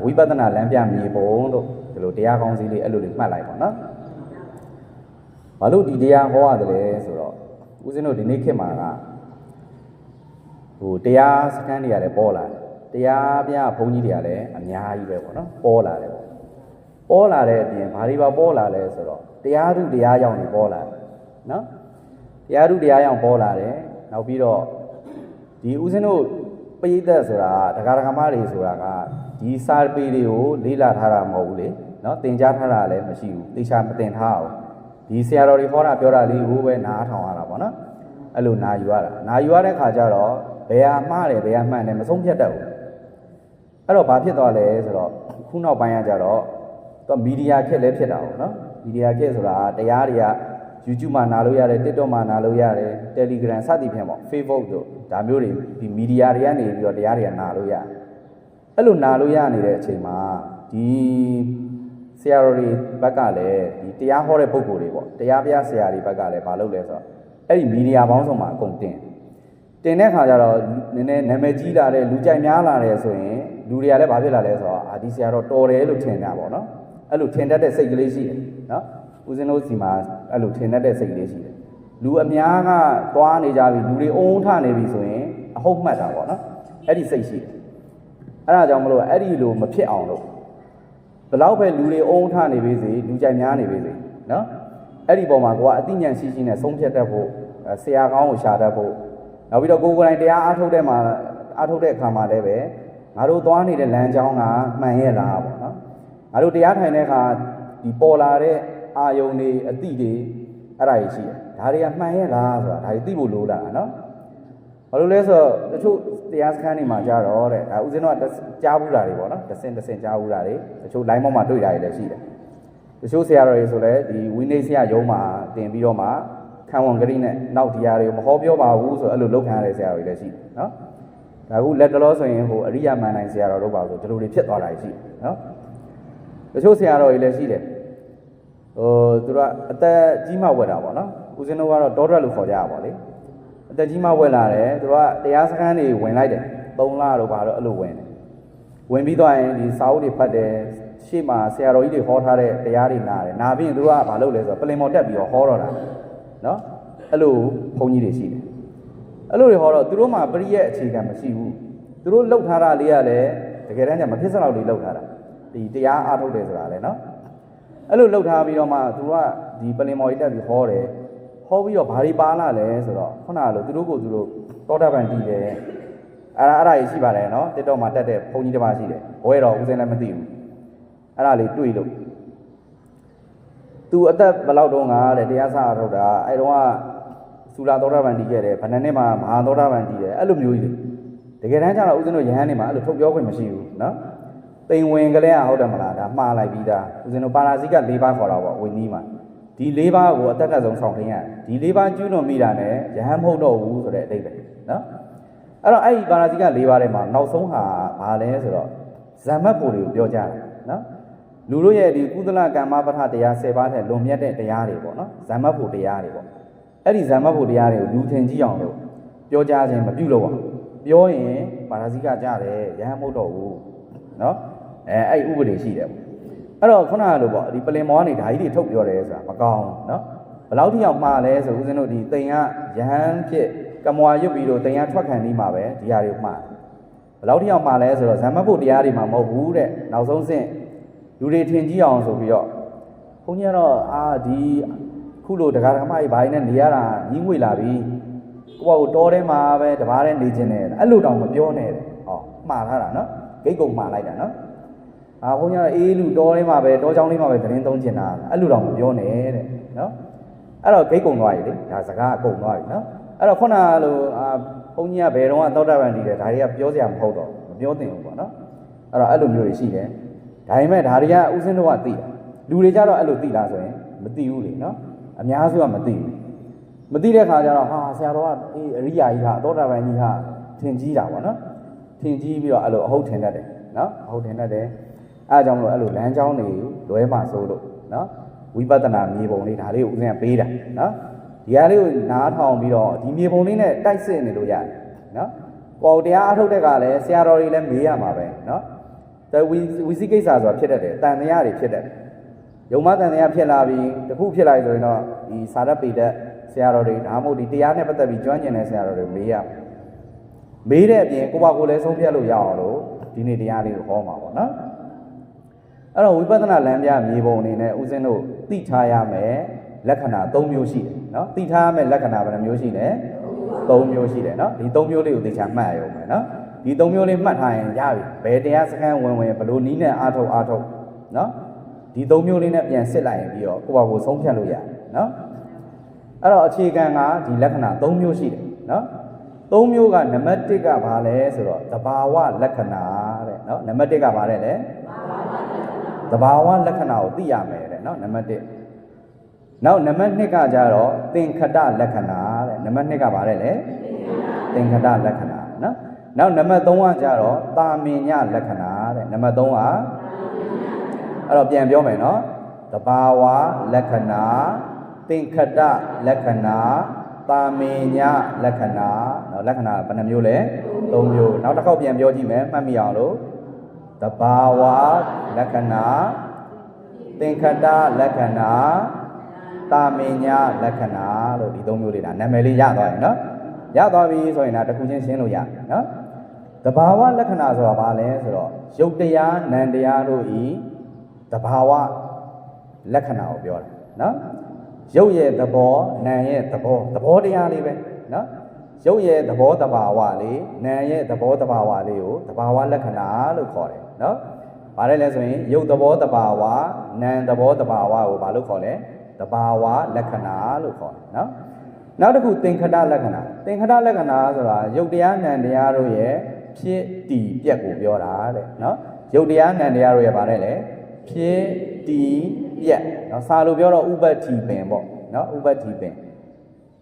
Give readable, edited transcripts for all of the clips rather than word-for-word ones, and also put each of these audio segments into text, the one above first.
ဝိပဿနာလမ်းပြမြေပုံတို့ဒီလိုတရားကောင်းစီလေးအဲ့လိုလေးမှတ်လိုက်ပါနော်ဘာလို့ဒီတရားဟောရတယ်လဲဆိုတော့ဦးဇင်းတို့ဒီနေ့ခေတ်မှာကဟိုတရားစခန်းတွေကလည်းပေါ်လာတယ်တရားပြဘုန်းကြီးတွေကလည်းအများကြီးပဲပေါ့နော်ပေါ်လာတယ်ပေါ့ပေါ်လာတဲ့အပြင်ဘာတွေပါပေါ်လာလဲဆိုတော့တရားထုတရားရောက်နေပေါ်လာတယ်နော်တရားထုတရားရောက်ပေါ်လာတယ်နောက်ပြီးတော့ဒီဦးဇင်းတို့ပရိသတ်ဆိုတာတရားဓမ္မတွေဆိုတာကဒီစာပေတွေကိုလေ့လာထားတာမဟုတ်ဘူးလေနော်သင်ကြားထားတာလည်းမရှိဘူးသိချာမသင်ထားအောင်ဒီဆရာတော်တွေဟောတာပြောတာလေးကိုပဲနားထောင်ရတာပေါ့နော်အဲ့လိုနာယူရတာနာယူရတဲ့ခါကျတော့ဘယ်ဟာမှားတယ်ဘယ်ဟာမှန်တယ်မဆုံးဖြတ်တတ်ဘူးအဲ့တော့ဘာဖြစ်သွားလဲဆိုတော့ခုနောက်ပိုင်းကကြတော့သူမီဒီယာခက်လည်းဖြစ်တာပေါ့နော်မီဒီယာခက်ဆိုတာတရားတွေက YouTube မှာနားလို့ရတယ် TikTok မှာနားလို့ရတယ် Telegram စသည်ဖြင့်ပေါ့ Facebook တို့ဒါမျိုးတွေဒီမီဒီယာတွေကနေပြီးတော့တရားတွေကနားလို့ရအဲ့လိုနားလို့ရနေတဲ့အချိန်မှာဒီဆရာတော်တွေဘက်ကလည်းဒီတရားဟောတဲ့ပုဂ္ဂိုလ်တွေပေါ့တရားပြဆရာတွေဘက်ကလည်းမလုပ်လဲဆိုတော့အဲ့ဒီမီဒီယာပေါင်းစုံမှာအကုန်တင်တဲ့ခါကျတော့နည်းနည်းနာမည်ကြီးလာတဲ့လူကြိုက်များလာတယ်ဆိုရင်လူတွေကလည်းဘာဖြစ်လာလဲဆိုတော့ဒီဆရာတော်တော်တယ်လို့ထင်တာပေါ့နော်အဲ့လိုထင်တတ်တဲ့စိတ်ကလေးရှိတယ်နော်ဦးဇင်းတို့စီမှာအဲ့လိုထင်တတ်တဲ့စိတ်ကလေးရှိတယ်လူအများကသွားနေကြပြီလူတွေအုံထနေပြီဆိုရင်အဟုတ်မှတ်တာပေါ့နော်အဲ့ဒီစိတ်ရှိတယ်အဲ့ဒါကြောင့်မလို့အဲ့ဒီလိုမဖြစ်အောင်လို့ဘလောက်ပဲလူတွေအုံထနေပြီစီလူကြိုက်များနေပြီစီနော်အဲ့ဒီပုံမှာကိုကအသိဉာဏ်ရှိရှိနဲ့ဆုံးဖြတ်တတ်ဖို့ဆရာကောင်းကိုရှာတတ်ဖို့နောက်ပြီးတော့ကိုယ်တိုင်တရားအားထုတ်တဲ့အခါမှာလည်းပဲငါတို့သွားနေတဲ့လမ်းကြောင်းကမှန်ရဲ့လားပေါ့နော်ငါတို့တရားထိုင်တဲ့အခါဒီပေါ်လာတဲ့အာယုန်တွေအတိတွေအဲ့ဒါကြီးရှိတယ်ဒါတွေကမှန်ရဲ့လားဆိုတာဒါတွေသိဖို့လိုလာတာနော်ဘာလို့လဲဆိုတော့တချို့တရားစခန်းတွေမှာကြတော့တဲ့ဒါဦးဇင်းတို့ကကြားဘူးတာတွေပေါ့နော်တဆင့်ကြားဘူးတာတွေတချို့ line ပေါ်မှာတွေ့တာတွေလည်းရှိတယ်တချို့ဆရာတော်တွေဆိုလည်းဒီဝိနည်းဆရာရုံးမှာတင်ပြီးတော့မှခံဝန်ဂရိနဲ့နောက်တရားတွေကိုမဟောပြောပါဘူးဆိုအဲ့လိုလုပ်ခံရတဲ့ဆရာတော်တွေလည်းရှိတယ်နော်ဒါခုလက်တလောဆိုရင်ဟိုအရိယာမန္နိုင်ဆရာတော်တို့ပါဆိုဒီလိုတွေဖြစ်သွားတာရှိနော်တချို့ဆရာတော်တွေလည်းရှိတယ်သူတို့ကအသက်ကြီးမှဝက်တာပေါ့နော်ဦးဇင်းတို့ကတော့တောထွက်လို့ခေါ်ကြတာပေါ့လေအသက်ကြီးမှဝက်လာတယ်သူတို့ကတရားစခန်းတွေဝင်လိုက်တယ်3လတော့ဘာလို့အဲ့လိုဝင်တယ်ဝင်ပြီးတော့ရင်ဒီစာအုပ်တွေဖတ်တယ်ရှေ့မှာဆရာတော်ကြီးတွေဟောထားတဲ့တရားတွေနားတယ်နားပြီးရင်သူတို့ကဘာလုပ်လဲဆိုတော့ပလင်မော်တက်ပြီးတော့ဟောတော့တာနော်အဲ့လိုဘုန်းကြီးတွေရှိတယ်အဲ့လိုတွေဟောတော့သူတို့မှပရိရဲ့အခြေခံမရှိဘူးသူတို့လှုပ်ထားတာလေးကလည်းတကယ်တမ်းကျမဖြစ်စလောက်လေးလှုပ်ထားတာဒီတရားအားထုတ်တယ်ဆိုတာလေနော်အဲ့လိုလှုပ်ထားပြီးတော့မှသူတို့ကဒီပလင်မော်ကြီးတက်ပြီးဟောတယ်ဟောပြီးတော့ဘာတွေပါလာလဲဆိုတော့ခုနကလိုသူတို့ကိုသူတို့တောတာပန်တည်တယ်အဲ့ဒါကြီးရှိပါတယ်နော်တစ်တော့မှတက်တဲ့ဘုန်းကြီးတစ်ပါးရှိတယ်ဘွဲတော့ဦးစင်းလည်းမသိဘူးအဲ့ဒါလေးတွေ့လို့သူအသက်ဘယ်လောက်တုန်းကတဲ့တရားစအားထုတ်တာအဲ့တုန်းကစူလာသောတာပန်တည်ခဲ့တယ်ဗဏ္ဍနဲ့မှာမဟာသောတာပန်တည်တယ်အဲ့လိုမျိုးကြီးတကယ်တမ်းကျတော့ဦးဇင်းတို့ယဟန်နေမှာအဲ့လိုထုတ်ပြောခွင့်မရှိဘူးနော်တိမ်ဝင်ကလေးဟုတ်တယ်မလားဒါမှားလိုက်ပြီးသားဦးဇင်းတို့ပါရာဇိက၄ပါးခေါ်တာပေါ့ဝိနည်းမှာဒီ၄ပါးကိုအတက်ကဆုံးဆောင်ထင်းရတယ်ဒီ၄ပါးကျွလွန်မိတာနဲ့ယဟန်မဟုတ်တော့ဘူးဆိုတဲ့အဓိပ္ပာယ်နော်အဲ့တော့အဲ့ဒီပါရာဇိက၄ပါးထဲမှာနောက်ဆုံးဟာဘာလဲဆိုတော့ဇမ္မတ်ဖို့တွေကိုပြောကြတယ်နော်လူတို့ရဲ့ဒီကုသလကမ္မပဋ္ဌတရား10ပါးထဲလွန်မြတ်တဲ့တရားတွေပေါ့နော်ဇမ္မတ်ဖို့တရားတွေပေါ့အဲ့ဒီဇမ္မတ်ဖို့တရားတွေကိုလူထင်ကြည့်အောင်လို့ပြောကြခြင်းမပြုလို့ပါပြောရင်ပါရာဇိကကြတယ်ယဟန်မဟုတ်တော့ဘူးနော်အဲ့ဥပဒေရှိတယ်အဲ့တော့ခုနကလိုပေါ့ဒီပလင်မောကနေဓာကြီးတွေထုတ်ပြောတယ်ဆိုတာမကောင်းနော်ဘယ်လောက်ထိအောင်မှားလဲဆိုဦးဇင်းတို့ဒီတိမ်ကယဟန်ဖြစ်ကမွာရွတ်ပြီးတော့တိမ်ကထွက်ခံပြီးမှပဲဒီဟာတွေမှားဘယ်လောက်ထိအောင်မှားလဲဆိုတော့ဇမ္မတ်ဖို့တရားတွေမှာမဟုတ်ဘူးတဲ့နောက်ဆုံးဆင့်လူတွေထင်ကြီးအောင်ဆိုပြီးတော့ဘုန်းကြီးကတော့ဒီခုလိုတရားဓမ္မကြီးဘာတွေနဲ့နေရတာညှိငွေလာပြီကိုယ့်ဘာကိုတောထဲမှာပဲတပါးနဲ့နေခြင်းနဲ့အဲ့လိုတောင်မပြောနဲ့တဲ့ဟောမှားထားတာနော်ဂိတ်ကုံမှားလိုက်တာနော်ဘုန်းကြီးကအေးလူတောထဲမှာပဲတောချောင်းလေးမှာပဲသတင်းသုံးကျင်တာအဲ့လိုတော့မပြောနဲ့တဲ့နော်အဲ့တော့ဂိတ်ကုံသွားပြီလေဒါစကားအကုန်သွားပြီနော်အဲ့တော့ခုနကလိုဘုန်းကြီးကဘယ်တော့မှသောတာပန်တည်တယ်ဒါတွေကပြောစရာမဟုတ်တော့မပြောသင့်ဘူးပေါ့နော်အဲ့တော့အဲ့လိုမျိုးတွေရှိတယ်ဒါပေမဲ့ဒါတွေကဥစဉ်တော့သိတာလူတွေကြတော့အဲ့လိုသိလားဆိုရင်မသိဘူးလေနော်အများစုကမသိဘူးမသိတဲ့ခါကျတော့ဆရာတော်ကအရိယာကြီးဟာသောတာပန်ကြီးဟာထင်ကြီးတာပေါ့နော်ထင်ကြီးပြီးတော့အဲ့လိုအဟုတ်ထင်တတ်တယ်နော်အဟုတ်ထင်တတ်တယ်အဲ့ကြောင့်မလို့အဲ့လိုလမ်းကြောင်းတွေလွဲမှဆိုလို့နော်ဝိပဿနာမြေပုံလေးဒါလေးကိုဦးဇင်းကပေးတာနော်ဒီဟာလေးကိုနားထောင်ပြီးတော့ဒီမြေပုံလေးနဲ့တိုက်စစ်နေလို့ရတယ်နော်ကိုယ်တရားအထုတ်တဲ့ကလည်းဆရာတော်တွေလည်းမေးရမှာပဲနော် တဲ့ဝီစီကိစ္စဆိုတာဖြစ်တတ်တယ်တန်တရားတွေဖြစ်တတ်တယ်ယုံမတန်တရားဖြစ်လာပြီးတခုဖြစ်လာဆိုရင်တော့ဒီစာရပေတဲ့ဆရာတော်တွေဒါမှမဟုတ်ဒီတရားနဲ့ပတ်သက်ပြီးကျွမ်းကျင်တဲ့ဆရာတော်တွေမေးတဲ့အပြင်ကိုယ့်ဘာကိုယ်လည်းဆုံးဖြတ်လို့ရအောင်လို့ဒီနေ့တရားလေးကိုဟောမှာပေါ့နော်အဲ့တော့ဝိပဿနာလမ်းပြမြေပုံအနေနဲ့ဦးဇင်းတို့သိထားရမယ်လက္ခဏာ၃မျိုးရှိတယ်နော်သိထားရမယ်လက္ခဏာဘယ်နှမျိုးရှိလဲ၃မျိုးရှိတယ်နော်ဒီ၃မျိုးလေးကိုသိချာမှတ်ရအောင်မယ်နော်ဒီ၃မျိုးလေးမှတ်ထားရင်ရပြီဘယ်တရားစခန်းဝင်ဘလို့နီးနဲ့အားထုတ်နော်ဒီ၃မျိုးလေးနဲ့ပြန်စစ်လိုက်ရင်ပြီးတော့ကိုယ့်ဘာကိုယ်ဆုံးဖြတ်လို့ရတယ်နော်အဲ့တော့အခြေခံကဒီလက္ခဏာ၃မျိုးရှိတယ်နော်၃မျိုးကနံပါတ်၁ကဘာလဲဆိုတော့သဘာဝလက္ခဏာတဲ့နော်နံပါတ်၁ကဘာလဲလဲသဘာဝလက္ခဏာကိုသိရမယ်တဲ့နော်နံပါတ်1နောက်နံပါတ်2ကကြတော့သင်္ခတလက္ခဏာတဲ့နံပါတ်2ကဘာလဲလဲသင်္ခတလက္ခဏာနော်နောက်နံပါတ်3ကကြတော့တာမင်ညလက္ခဏာတဲ့နံပါတ်3ကအဲ့တော့ပြန်ပြောမယ်နော်သဘာဝလက္ခဏာသင်္ခတလက္ခဏာတာမင်ညလက္ခဏာနော်လက္ခဏာဘယ်နှမျိုးလဲ3မျိုးနောက်တစ်ခေါက်ပြန်ပြောကြည့်မယ်မှတ်မိအောင်လို့သဘာဝလက္ခဏာသင်္ခတလက္ခဏာတာမင်ညလက္ခဏာလို့ဒီ၃မျိုးလေးဒါနာမည်လေးရသွားရင်နော်ရသွားပြီဆိုရင်ဒါတစ်ခုချင်းရှင်းလို့ရနော်သဘာဝလက္ခဏာဆိုတာဘာလဲဆိုတော့ရုပ်တရားနာမ်တရားတို့ဤသဘာဝလက္ခဏာကိုပြောတာနော်ရုပ်ရဲ့သဘောနာမ်ရဲ့သဘောတရားလေးပဲနော်ရုပ်ရဲ့သဘောတဘာဝလေးနာမ်ရဲ့သဘောတဘာဝလေးကိုသဘာဝလက္ခဏာလို့ခေါ်တယ်နော်ဘာလဲဆိုရင်ရုပ်သဘောတဘာဝနာမ်သဘောတဘာဝကိုဘာလို့ခေါ်လဲသဘာဝလက္ခဏာလို့ခေါ်တယ်နော်နောက်တစ်ခုသင်္ခတလက္ခဏာသင်္ခတလက္ခဏာဆိုတာရုပ်တရားနာမ်တရားတို့ရဲ့ဖြစ်တည်ပြက်ကိုပြောတာတဲ့နော်ရုပ်တရားနာမ်တရားတို့ရဲ့ဘာလဲလဲဖြစ်တည်ပြက်နော်စာလို့ပြောတော့ဥပ္ပတ္တိပင်ပေါ့နော်ဥပ္ပတ္တိပင်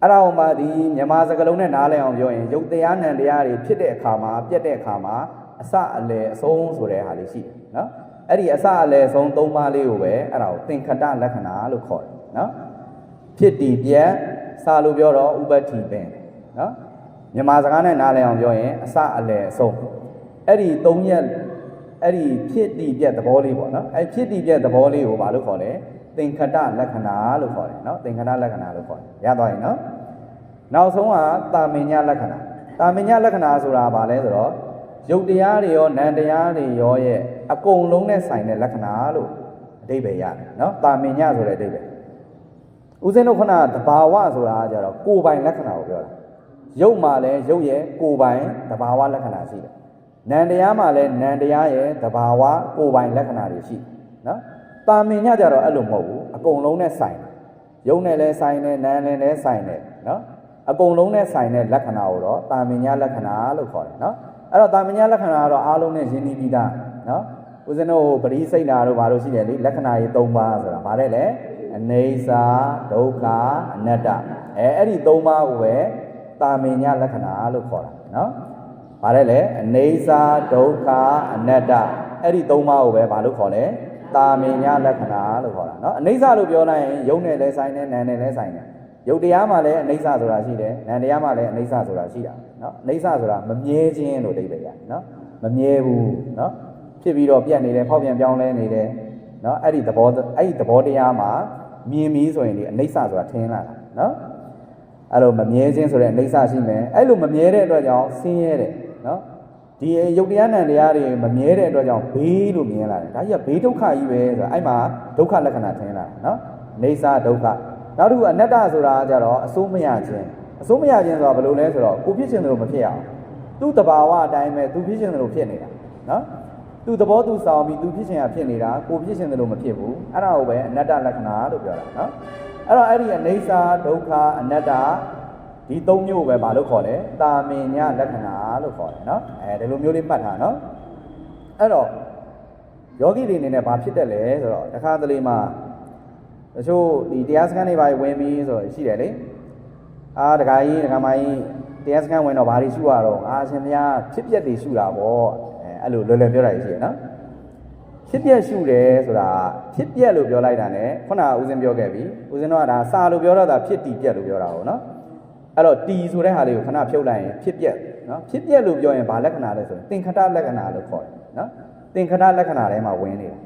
အဲ့ဒါမှဒီမြန်မာစကားလုံးနဲ့နားလည်အောင်ပြောရင်ရုပ်တရားနာမ်တရားတွေဖြစ်တဲ့အခါမှာပြက်တဲ့အခါမှာအစအလယ်အဆုံးဆိုတဲ့ဟာလေးရှိတယ်နော်အဲ့ဒီအစအလယ်အဆုံး၃ပါးလေးကိုပဲအဲ့ဒါကိုသင်္ခတလက္ခဏာလို့ခေါ်တယ်နော်ဖြစ်တည်ပြက်စာလို့ပြောတော့ဥပ္ပတ္တိပင်နော်မြန်မာစကားနဲ့နားလည်အောင်ပြောရင်အစအလယ်အဆုံးအဲ့ဒီ၃ရက်အဲ့ဒီဖြစ်တည်ပြက်သဘောလေးပေါ့နော်အဲ့ဖြစ်တည်ပြက်သဘောလေးကိုဘာလို့ခေါ်လဲသင်္ခတလက္ခဏာလို့ခေါ်တယ်နော်သင်္ခတလက္ခဏာလို့ခေါ်တယ်ရသွားရင်နော်နောက်ဆုံးကတာမင်ညလက္ခဏာတာမင်ညလက္ခဏာဆိုတာဘာလဲဆိုတော့ရုပ်တရားတွေရောနာမ်တရားတွေရောရဲ့အကုန်လုံးနဲ့ဆိုင်တဲ့လက္ခဏာလို့အဓိပ္ပာယ်ရတယ်နော်တာမင်ညဆိုတဲ့အဓိပ္ပာယ်ဦးဇင်းတို့ခုနသဘာဝဆိုတာကကြတော့ကိုယ်ပိုင်လက္ခဏာကိုပြောတာရုပ်မှာလည်းရုပ်ရဲ့ကိုယ်ပိုင်သဘာဝလက္ခဏာရှိတယ်နာမ်တရားမှာလည်းနာမ်တရားရဲ့သဘာဝကိုယ်ပိုင်လက္ခဏာတွေရှိနော်တာမင်ညကြတော့အဲ့လိုမဟုတ်ဘူးအကုန်လုံးနဲ့ဆိုင်တယ်ရုပ်နဲ့လည်းဆိုင်တယ်နာမ်နဲ့လည်းဆိုင်တယ်နော်အကုန်လုံးနဲ့ဆိုင်တဲ့လက္ခဏာကိုတော့တာမင်ညလက္ခဏာလို့ခေါ်တယ်နော်အဲ့တော့တာမင်ညလက္ခဏာကတော့အားလုံးနဲ့ရင်းနှီးပြီးသားနော်ဦးဇင်းတို့ပရိစိတ်နာတို့ဘာလို့ရှိတယ်လေလက္ခဏာကြီး၃ပါးဆိုတာဘာလဲလဲအနေစာဒုက္ခအနတ္တအဲ့ဒီ၃ပါးကိုပဲတာမင်ညလက္ခဏာလို့ခေါ်တာနော်ဘာလဲလဲအနေစာဒုက္ခအနတ္တအဲ့ဒီ၃ပါးကိုပဲဘာလို့ခေါ်လဲတာမင်ညလက္ခဏာလို့ခေါ်တာနော်အနေစာလို့ပြောလိုက်ရင်ယုံနဲ့လည်းဆိုင်တယ်နာမ်နဲ့လည်းဆိုင်တယ်ယုတ်တရားမှာလည်းအနေစာဆိုတာရှိတယ်နာမ်တရားမှာလည်းအနေစာဆိုတာရှိတာနော်အနေစာဆိုတာမမြဲခြင်းလို့အဓိပ္ပာယ်ရနော်မမြဲဘူးနော်ဖြစ်ပြီးတော့ပြတ်နေတယ်ဖောက်ပြန်ပြောင်းလဲနေတယ်နော်အဲ့ဒီသဘောတရားမှာမြင်ပြီးဆိုရင်ဒီအနေစာဆိုတာထင်လာတာနော်အဲ့လိုမမြဲခြင်းဆိုတဲ့အနေစာရှိမယ်အဲ့လိုမမြဲတဲ့အတွက်ကြောင့်ဆင်းရဲတယ်နော်ဒီယုတ်တရားနာမ်တရားတွေမမြဲတဲ့အတွက်ကြောင့်ဘေးလို့မြင်လာတယ်ဒါကြီးကဘေးဒုက္ခကြီးပဲဆိုတာအဲ့မှာဒုက္ခလက္ခဏာထင်လာတာနော်အနေစာဒုက္ခနောက်တစ်ခုအနတ္တဆိုတာကြတော့အစိုးမရခြင်းဆိုတာဘယ်လိုလဲဆိုတော့ကိုဖြစ်ခြင်းတို့မဖြစ်အောင်သူ့တဘာဝအတိုင်းပဲသူဖြစ်ခြင်းတို့ဖြစ်နေတာနော်သူသဘောသူဆောင်ပြီးသူဖြစ်ခြင်းကဖြစ်နေတာကိုဖြစ်ခြင်းတို့မဖြစ်ဘူးအဲ့ဒါကိုပဲအနတ္တလက္ခဏာလို့ပြောတာနော်အဲ့တော့အဲ့ဒီအနေစာဒုက္ခအနတ္တဒီ၃မျိုးပဲဘာလို့ခေါ်လဲတာမင်ညလက္ခဏာလို့ခေါ်တယ်နော်ဒီလိုမျိုးလေးမှတ်ထားနော်အဲ့တော့ယောဂီတွေအနေနဲ့ဘာဖြစ်တယ်လဲဆိုတော့တခါတလေမှာတချို့ဒီတရားစခန်းတွေပါဝင်ပြီးဆိုရှိတယ်လေတခါကြီးတခါမကြီးတရားစခန်းဝင်တော့ဘာတွေရှုရတော့အရှင်များဖြစ်ပျက်တွေရှုတာပေါ့အဲ့လိုလွယ်လွယ်ပြောတာရှိရနော်ဖြစ်ပျက်ရှုတယ်ဆိုတာဖြစ်ပျက်လို့ပြောလိုက်တာ ਨੇ ခုနကဦးဇင်းပြောခဲ့ပြီဦးဇင်းတော့ဒါစာလို့ပြောတော့တာဖြစ်တည်ပျက်လို့ပြောတာဟုတ်နော်အဲ့တော့တီဆိုတဲ့ဟာလေးကိုခဏဖြုတ်လိုက်ရင်ဖြစ်ပျက်နော်ဖြစ်ပျက်လို့ပြောရင်ဘာလက္ခဏာလဲဆိုရင်သင်္ခတလက္ခဏာလို့ခေါ်တယ်နော် သင်္ခဏလက္ခဏာထဲမှာဝင်နေတယ်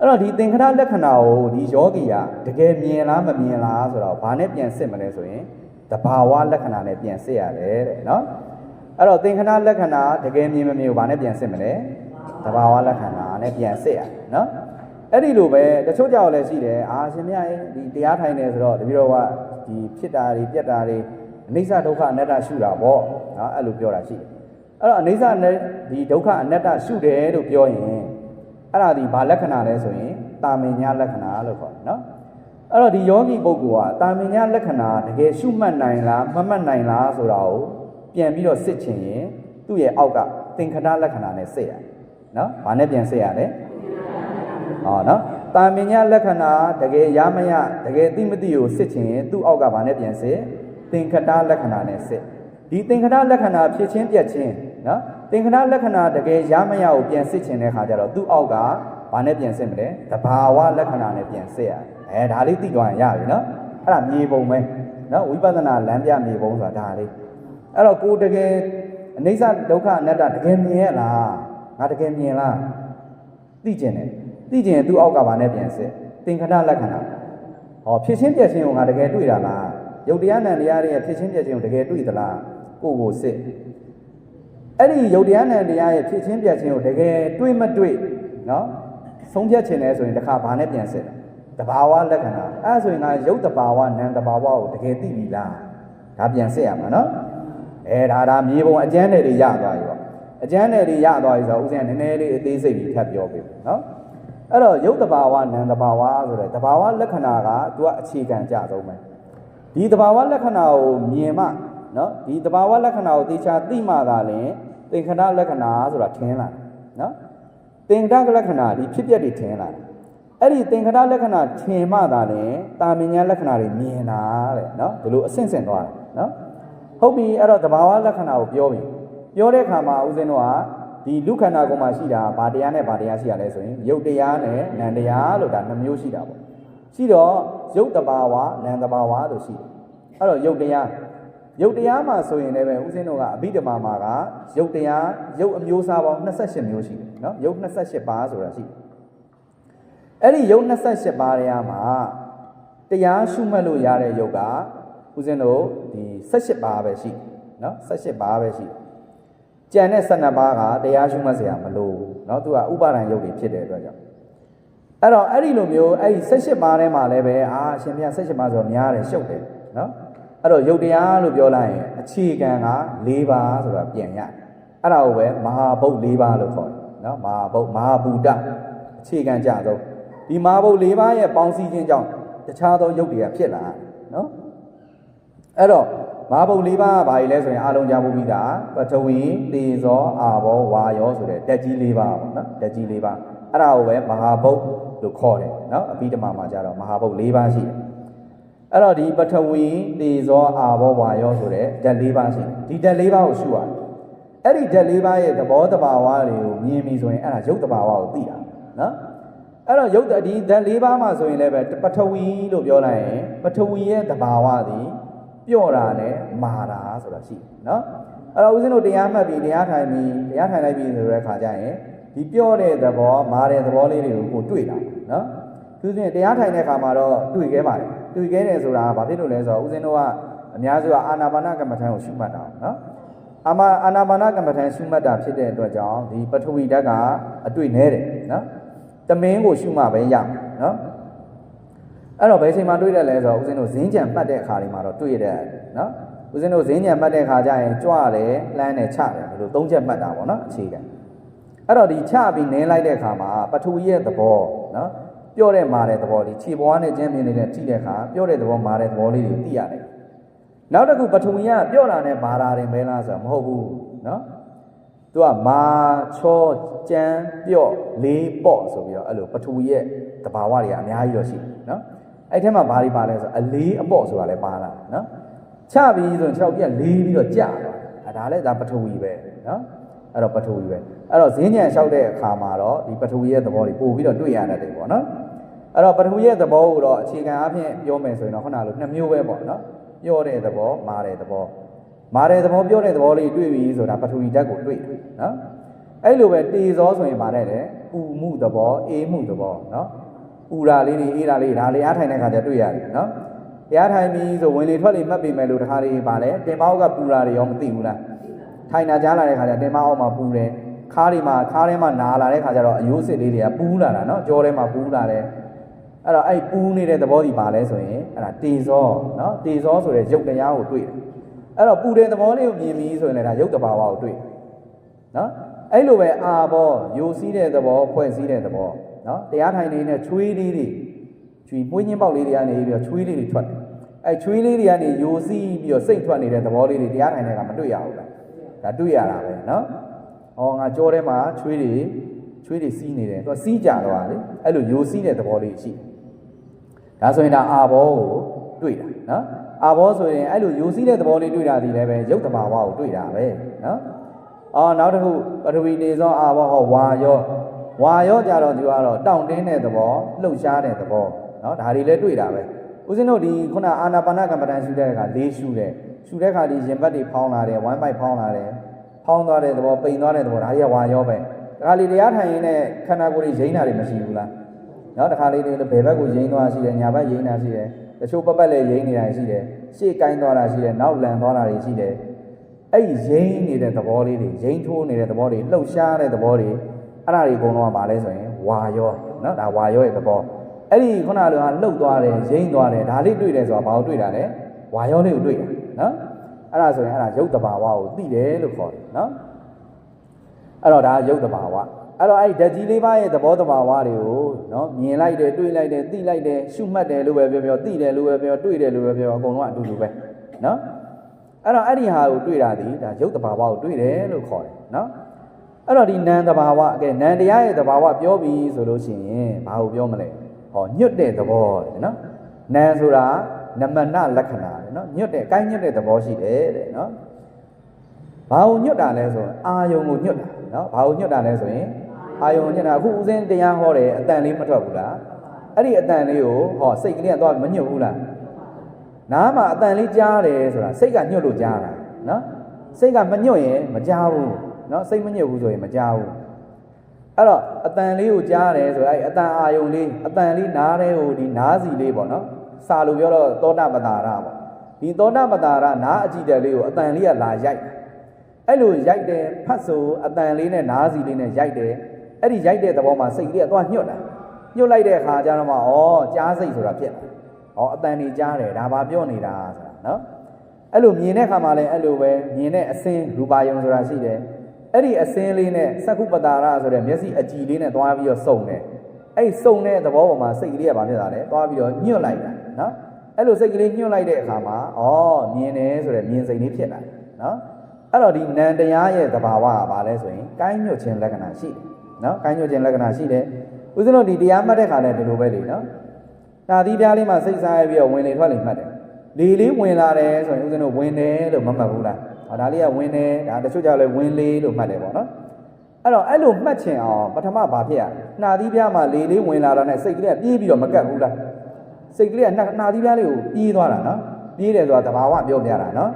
အဲ့တော့ဒီသင်္ခဏလက္ခဏာကိုဒီယောဂီကတကယ်မြင်လားမမြင်လားဆိုတော့ဘာနဲ့ပြန်စစ်မလဲဆိုရင်တဘာဝလက္ခဏာနဲ့ပြန်စစ်ရတယ်တဲ့နော်အဲ့တော့သင်္ခဏလက္ခဏာတကယ်မြင်မမြင်ကိုဘာနဲ့ပြန်စစ်မလဲတဘာဝလက္ခဏာနဲ့ပြန်စစ်ရတယ်နော်အဲ့ဒီလိုပဲတချို့ကြောက်လည်းရှိတယ်အာရှင်မြတ်ရဲ့ဒီတရားထိုင်နေဆိုတော့တပည့်တော်ကဒီဖြစ်တာတွေပြက်တာတွေအနိစ္စဒုက္ခအနတ္တရှုတာပေါ့နော်အဲ့လိုပြောတာရှိတယ်အဲ့တော့အနိစ္စဒီဒုက္ခအနတ္တရှုတယ်လို့ပြောရင်အဲ့ဒါဒီဘာလက္ခဏာလဲဆိုရင်တာမင်ညာလက္ခဏာလို့ခေါ်တယ်နော်အဲ့တော့ဒီယောဂီပုဂ္ဂိုလ်ကတာမင်ညာလက္ခဏာတကယ်ရှုမှတ်နိုင်လားမမှတ်နိုင်လားဆိုတာကိုပြန်ပြီးတော့စစ်ချင်ရင်သူ့ရဲ့အောက်ကသင်္ခဏလက္ခဏာနဲ့စစ်ရတယ်နော်ဘာနဲ့ပြန်စစ်ရလဲဟောနော်တာမင်ညာလက္ခဏာတကယ်ရမရတကယ်သိမသိကိုစစ်ချင်ရင်သူ့အောက်ကဘာနဲ့ပြန်စစ်သင်္ခဏလက္ခဏာနဲ့စစ်ဒီသင်္ခဏလက္ခဏာဖြစ်ချင်းပြက်ချင်းနော်သင်္ခဏလက္ခဏာတကယ်ရမရကိုပြန်စစ်ချင်တဲ့ခါကျတော့သူ့အောက်ကဘာနဲ့ပြန်စစ်မလဲတဘာဝလက္ခဏာနဲ့ပြန်စစ်ရတယ်ဒါလေးသိသွားရင်ရပြီနော်အဲ့ဒါမြေပုံပဲနော်ဝိပဿနာလမ်းပြမြေပုံဆိုတာဒါလေးအဲ့တော့ကိုတကယ်အနိစ္စဒုက္ခအနတ္တတကယ်မြင်ရလားငါတကယ်မြင်လားသိကျင်တယ်သိကျင်သူ့အောက်ကဘာနဲ့ပြန်စစ်သင်္ခဏလက္ခဏာဟောဖြစ်ချင်းပြက်ချင်းကိုငါတကယ်တွေ့တာလားယုတ်တရားနံတရားတွေရဲ့ဖြစ်ချင်းပြက်ချင်းကိုတကယ်တွေ့သလားကိုစစ်အဲ့ဒီယုတ်တရားနံတရားရဲ့ဖြစ်ချင်းပြက်ချင်းကိုတကယ်တွေ့မတွေ့နော်ဆုံးဖြတ်ခြင်းလဲဆိုရင်တစ်ခါဘာနဲ့ပြန်စစ်တဘာဝလက္ခဏာအဲ့ဆိုရင်ငါယုတ်တဘာဝနံတဘာဝကိုတကယ်သိပြီလားဒါပြန်စစ်ရမှာနော်ဒါမြေပုံအကျမ်းနယ်တွေရသွားပြီပေါ့အကျမ်းနယ်တွေရသွားပြီဆိုတော့ဦးဇင်းကနည်းနည်းလေးအသေးစိတ်ပြီးထပ်ပြောပေးမယ်နော်အဲ့တော့ယုတ်တဘာဝနံတဘာဝဆိုတဲ့တဘာဝလက္ခဏာကသူကအခြေခံကြဆုံးပဲဒီတဘာဝလက္ခဏာကိုမြင်မှနော်ဒီတဘာဝလက္ခဏာကိုသိချာသိမှသာလျှင်သင်္ခဏလက္ခဏာဆိုတာထင်လာတယ်နော်သင်္ခဏလက္ခဏာဒီဖြစ်ပျက်တွေထင်လာတယ်အဲ့ဒီသင်္ခဏလက္ခဏာထင်မှသာလျှင်တာမင်ညာလက္ခဏာတွေမြင်တာတဲ့နော်ဒီလိုအဆင့်ဆင့်သွားတယ်နော်ဟုတ်ပြီအဲ့တော့တဘာဝလက္ခဏာကိုပြောပြီပြောတဲ့အခါမှာဦးဇင်းတို့ကဒီလူခန္ဓာကိုယ်မှာရှိတာဘာတရားနဲ့ဘာတရားရှိရလဲဆိုရင်ယုတ်တရားနဲ့နံတရားလို့ဒါနှမျိုးရှိတာပေါ့ရှိတော့ယုတ်တဘာဝနံတဘာဝလို့ရှိတယ်အဲ့တော့ယုတ်တရားမှာဆိုရင်လည်းပဲဦးဇင်းတို့ကအဘိဓမ္မာမှာကယုတ်တရားယုတ်အမျိုးအစားပေါင်း28မျိုးရှိတယ်နော်ယုတ်28ပါးဆိုတာရှိတယ်အဲ့ဒီယုတ်28ပါးထဲမှာတရားရှုမှတ်လို့ရတဲ့ယုတ်ကဦးဇင်းတို့ဒီ18ပါးပဲရှိနော်18ပါးပဲရှိကျန်တဲ့12ပါးကတရားရှုမှတ်เสียမလို့เนาะသူကဥပါဒံယုတ်တွေဖြစ်တဲ့အတွက်ကြောင့်အဲ့တော့အဲ့ဒီလိုမျိုးအဲ့ဒီ18ပါးထဲမှာလည်းပဲအရှင်မြတ်18ပါးဆိုတော့များတယ်ရှုပ်တယ်เนาะအဲ့တော့ယုတ်တရားလို့ပြောလိုက်ရင်အခြေခံက4ပါးဆိုတာပြန်ရအဲ့ဒါကိုပဲမဟာဘုတ်4ပါးလို့ခေါ်တယ်เนาะမဟာဘုတ်မဟာဘူတအခြေခံကြတော့ဒီမဟာဘုတ်4ပါးရဲ့ပေါင်းစည်းခြင်းကြောင့်တခြားသောယုတ်တွေကဖြစ်လာเนาะအဲ့တော့မဟာဘုတ်၄ပါးကဘာကြီးလဲဆိုရင်အားလုံးကြားဖို့ပြီးတာပထဝီတေဇောအာဘောဝါယောဆိုတဲ့ဓာတ်ကြီး၄ပါးပေါ့နော်ဓာတ်ကြီး၄ပါးအဲ့ဒါကိုပဲမဟာဘုတ်လို့ခေါ်တယ်နော်အပိဓမ္မာမှာကြတော့မဟာဘုတ်၄ပါးရှိတယ်အဲ့တော့ဒီပထဝီတေဇောအာဘောဝါယောဆိုတဲ့ဓာတ်၄ပါးရှိတယ်ဒီဓာတ်၄ပါးကိုရှုရတယ်အဲ့ဒီဓာတ်၄ပါးရဲ့သဘောတဘာဝတွေကိုမြင်ပြီဆိုရင်အဲ့ဒါရုပ်တဘာဝကိုသိတာနော်အဲ့တော့ရုပ်ဒီဓာတ်၄ပါးမှာဆိုရင်လည်းပဲပထဝီလို့ပြောလိုက်ရင်ပထဝီရဲ့တဘာဝသည်ပြော့တာနဲ့မာတာဆိုတာရှိတယ်နော်အဲ့တော့ဦးဇင်းတို့တရားမှတ်ပြီးတရားထိုင်လိုက်ပြီးဆိုတဲ့ခါကျရင်ဒီပြော့တဲ့သဘောမာတဲ့သဘောလေးတွေကိုတွေ့လာနော်သူစဉ်တရားထိုင်တဲ့ခါမှာတော့တွေ့ခဲ့ပါတယ်တွေ့ခဲ့တယ်ဆိုတာဘာဖြစ်လို့လဲဆိုတော့ဦးဇင်းတို့ကအများစုကအာနာပါနကမ္မထံကိုရှုမှတ်တာနော်အာနာပါနကမ္မထံရှုမှတ်တာဖြစ်တဲ့အတွက်ကြောင့်ဒီပထဝီဓာတ်ကအတွေ့နဲတယ်နော်တမင်းကိုရှုမှပဲရမယ်နော်အဲ့တော့ဘယ်ချိန်မှာတွေ့တယ်လဲဆိုတော့ဦးဇင်းတို့ဇင်းကြံမှတ်တဲ့အခါတွေမှာတော့တွေ့ရတယ်နော်ဦးဇင်းတို့ဇင်းကြံမှတ်တဲ့အခါကျရင်ကြွတယ်လှမ်းတယ်ချတယ်ဒီလို၃ချက်မှတ်တာပေါ့နော်အခြေခံအဲ့တော့ဒီချပြီးနင်းလိုက်တဲ့အခါမှာပထဝီရဲ့သဘောနော်ပြော့တဲ့မာတဲ့သဘောလေးခြေပွားနဲ့ကျင်းပြင်းနေတဲ့ထိတဲ့အခါပြော့တဲ့သဘောမာတဲ့သဘောလေးတွေသိရတယ်နောက်တစ်ခုပထဝီကပြော့တာနဲ့မာတာတယ်မဲလားဆိုတော့မဟုတ်ဘူးနော်သူကမာချောကျန်းပြော့လေးပေါ့ဆိုပြီးတော့အဲ့လိုပထဝီရဲ့သဘာဝတွေကအများကြီးတော့ရှိနော်အဲ့ထဲမှာဘာတွေပါလဲဆိုအလေးအပေါ့ဆိုတာလည်းပါလာနော်ချပြီးဆိုရင်6ပြက်လေးပြီးတော့ကြာသွားဒါလည်းဒါပထဝီပဲနော်အဲ့တော့ပထဝီပဲအဲ့တော့ဈဉ္ဉံလျှောက်တဲ့အခါမှာတော့ဒီပထဝီရဲ့သဘောတွေပို့ပြီးတော့တွေ့ရတတ်တယ်ပေါ့နော်အဲ့တော့ပထဝီရဲ့သဘောကိုတော့အခြေခံအဖြစ်ပြောမယ်ဆိုရင်တော့ခုနလို2မျိုးပဲပေါ့နော်ပြောတဲ့သဘောမာတဲ့သဘောပြောတဲ့သဘောလေးတွေ့ပြီဆိုတာပထဝီဓာတ်ကိုတွေ့နော် အဲ့လိုပဲတေဇောဆိုရင်ပါတယ်လေပူမှုသဘောအေးမှုသဘောနော်ပူတာလေးတွေအေးတာလေးဒါလေးအားထိုင်တဲ့ခါကျတွေ့ရတယ်နော်တရားထိုင်ပြီးဆိုဝင်လေထွက်လေမှတ်ပြီမဲ့လို့တခါလေးပါလေတင်ပေါက်ကပူတာတွေရောမသိဘူးလားထိုင်တာကြားလာတဲ့ခါကျတင်ပေါက်အောက်မှာပူတယ်ခါးထဲမှာနာလာတဲ့ခါကျတော့အယိုးစစ်လေးတွေကပူးလာတာနော်ကြောထဲမှာပူးလာတယ်အဲ့တော့အဲ့ပူးနေတဲ့သဘောကြီးပါလဲဆိုရင်အဲ့ဒါတေဇောနော်တေဇောဆိုတဲ့ရုပ်တရားကိုတွေ့တယ်အဲ့တော့ပူတဲ့သဘောလေးကိုမြင်ပြီးဆိုရင်လည်းဒါရုပ်တဘာဝကိုတွေ့နော်အဲ့လိုပဲအာဘောယိုစီးတဲ့သဘောဖွဲ့စည်းတဲ့သဘောနော်တရားထိုင်နေတဲ့ချွေးလေးတွေချွေးပွင့်ချင်းပေါက်လေးတွေကနေပြီးတော့ချွေးလေးတွေထွက်တယ်အဲ့ချွေးလေးတွေကနေယိုစီးပြီးတော့စိတ်ထွက်နေတဲ့သဘောလေးတွေတရားထိုင်တဲ့ကမတွေ့ရဘူးလားဒါတွေ့ရတာပဲနော်ဟောငါကြောထဲမှာချွေးတွေစီးနေတယ်သူကစီးကြတော့လေအဲ့လိုယိုစီးတဲ့သဘောလေးရှိဒါဆိုရင်ဒါအာဘောကိုတွေ့တာနော်အာဘောဆိုရင်အဲ့လိုယိုစီးတဲ့သဘောလေးတွေ့တာဒီလည်းပဲရုပ်တဘာဝကိုတွေ့တာပဲနော်အော်နောက်တစ်ခုပထဝီနေသောအာဘောဟောဝါယောကြတော့သူကတော့တောင့်တင်းတဲ့သဘောလှုပ်ရှားတဲ့သဘောနော်ဒါတွေလည်းတွေ့တာပဲဦးဇင်းတို့ဒီခုနအာနာပါနကမ္မဋ္ဌာန်းရှုတဲ့အခါလေးရှုတဲ့အခါဒီရင်ဘတ်တွေဖောင်းလာတယ်ဝမ်းပိုက်ဖောင်းလာတယ်ဖောင်းသွားတဲ့သဘောပိန်သွားတဲ့သဘောဒါတွေကဝါရောပဲတခါလေတရားထိုင်ရင်လည်းခန္ဓာကိုယ်ကြီးရိမ့်တာတွေမရှိဘူးလားနော်တခါလေဘယ်ဘက်ကိုရိမ့်သွားရှိတယ်ညာဘက်ရိမ့်တာရှိတယ်တချို့ပတ်လည်းရိမ့်နေတာရှိတယ်ရှေ့ကိုင်းသွားတာရှိတယ်နောက်လန်သွားတာတွေရှိတယ်အဲ့ဒီရိမ့်နေတဲ့သဘောလေးတွေရိမ့်ထိုးနေတဲ့သဘောတွေလှုပ်ရှားတဲ့သဘောတွေအဲ့ဒါတွေအကုန်လုံးကပါလဲဆိုရင်ဝါရောနော်ဒါဝါရောရဲ့သဘောအဲ့ဒီခုနကလှုပ်သွားတယ်ရိမ့်သွားတယ်ဒါလေးတွေ့တယ်ဆိုတာဘာလို့တွေ့တာလဲဝါရောလေးကိုတွေ့တာနော်အဲ့ဒါဆိုရင်အဲ့ဒါရုပ်တဘာဝကိုသိတယ်လို့ခေါ်တယ်နော်အဲ့တော့ဒါရုပ်တဘာဝအဲ့တော့အဲ့ဓာတ်ကြီးလေးပါးရဲ့သဘောတဘာဝတွေကိုနော်မြင်လိုက်တယ်တွေ့လိုက်တယ်သိလိုက်တယ်ရှုမှတ်တယ်လို့ပဲပြောသိတယ်လို့ပဲပြောတွေ့တယ်လို့ပဲပြောအကုန်လုံးအတူတူပဲနော်အဲ့တော့အဲ့ဒီဟာကိုတွေ့တာဒီဒါရုပ်တဘာဝကိုတွေ့တယ်လို့ခေါ်တယ်နော်အဲ့တော့ဒီနံတဘာဝကဲနံတရားရဲ့တဘာဝပြောပြီးဆိုလို့ရှိရင်ဘာကိုပြောမလဲဟောညွတ်တဲ့သဘောတဲ့နော်နံဆိုတာနမနလက္ခဏာတဲ့နော်ညွတ်တဲ့ကိုင်းညွတ်တဲ့သဘောရှိတယ်တဲ့နော်ဘာကိုညွတ်တာလဲဆိုရင်အာယုံကိုညွတ်တာနော်ဘာကိုညွတ်တာလဲဆိုရင်အာယုံညွတ်တာအခုဦးစင်းတရားဟောတယ်အတန်လေးမထွက်ဘူးလားအဲ့ဒီအတန်လေးကိုဟောစိတ်ကလေးကတော့မညွတ်ဘူးလားနားမှာအတန်လေးကြားတယ်ဆိုတာစိတ်ကညွတ်လို့ကြားတာနော်စိတ်ကမညွတ်ရင်မကြားဘူးနော်စိတ်မညွတ်ဘူးဆိုရင်မကြားဘူးအဲ့တော့အတန်လေးကိုကြားတယ်ဆိုအဲ့အတန်အာယုံလေးအတန်လေးနားတဲ့ဟိုဒီနားစီလေးပေါ့နော်စာလို့ပြောတော့သောတာပတာရပေါ့ဒီသောတာပတာရနားအကြည့်တဲ့လေးကိုအတန်လေးကလာရိုက်အဲ့လိုရိုက်တယ်ဖတ်ဆိုအတန်လေးနဲ့နားစီလေးနဲ့ရိုက်တယ်အဲ့ဒီရိုက်တဲ့သဘောမှာစိတ်လေးကသွားညှွတ်တာညှွတ်လိုက်တဲ့အခါကျတော့မှဩကြားစိတ်ဆိုတာဖြစ်တယ်ဩအတန်လေးကြားတယ်ဒါဘာပြောနေတာဆိုတာနော်အဲ့လိုမြင်တဲ့အခါမှာလည်းအဲ့လိုပဲမြင်တဲ့အစင်းရူပါယုံဆိုတာရှိတယ်အဲ့ဒီအစင်းလေးနဲ့သက္ကုပတာရဆိုတဲ့မျက်စိအကြည်လေးနဲ့သွားပြီးတော့စုံတယ်အဲ့စုံတဲ့သဘောပေါ်မှာစိတ်ကလေးကဘာဖြစ်တာလဲသွားပြီးတော့ညှွတ်လိုက်တာနော်အဲ့လိုစိတ်ကလေးညှွတ်လိုက်တဲ့အခါမှာမြင်တယ်ဆိုတဲ့မြင်စိတ်လေးဖြစ်လာတယ်နော်အဲ့တော့ဒီနံတရားရဲ့သဘာဝကဘာလဲဆိုရင်ကိုင်းညွတ်ခြင်းလက္ခဏာရှိတယ်နော်ကိုင်းညွတ်ခြင်းလက္ခဏာရှိတယ်ဦးဇင်းတို့ဒီတရားမှတ်တဲ့ခါလည်းဒီလိုပဲလေနော်နာသီးပြားလေးမှာစိတ်စားရပြီးတော့ဝင်လေထွက်လေမှတ်တယ်လေလေးဝင်လာတယ်ဆိုရင်ဦးဇင်းတို့ဝင်တယ်လို့မမှတ်ဘူးလားဒါလေးကဝင်တယ်ဒါတချို့ကြောင့်လည်းဝင်လေလို့မှတ်တယ်ပေါ့နော်အဲ့တော့အဲ့လိုမှတ်ချင်အောင်ပထမဘာဖြစ်ရနှာသီးပြားမှာလေလေးဝင်လာတာနဲ့စိတ်ကလေးကပြေးပြီးတော့မကတ်ဘူးလားစိတ်ကလေးကနှာသီးပြားလေးကိုပြေးသွားတာနော်ပြေးတယ်ဆိုတာသဘာဝပြောပြတာနော်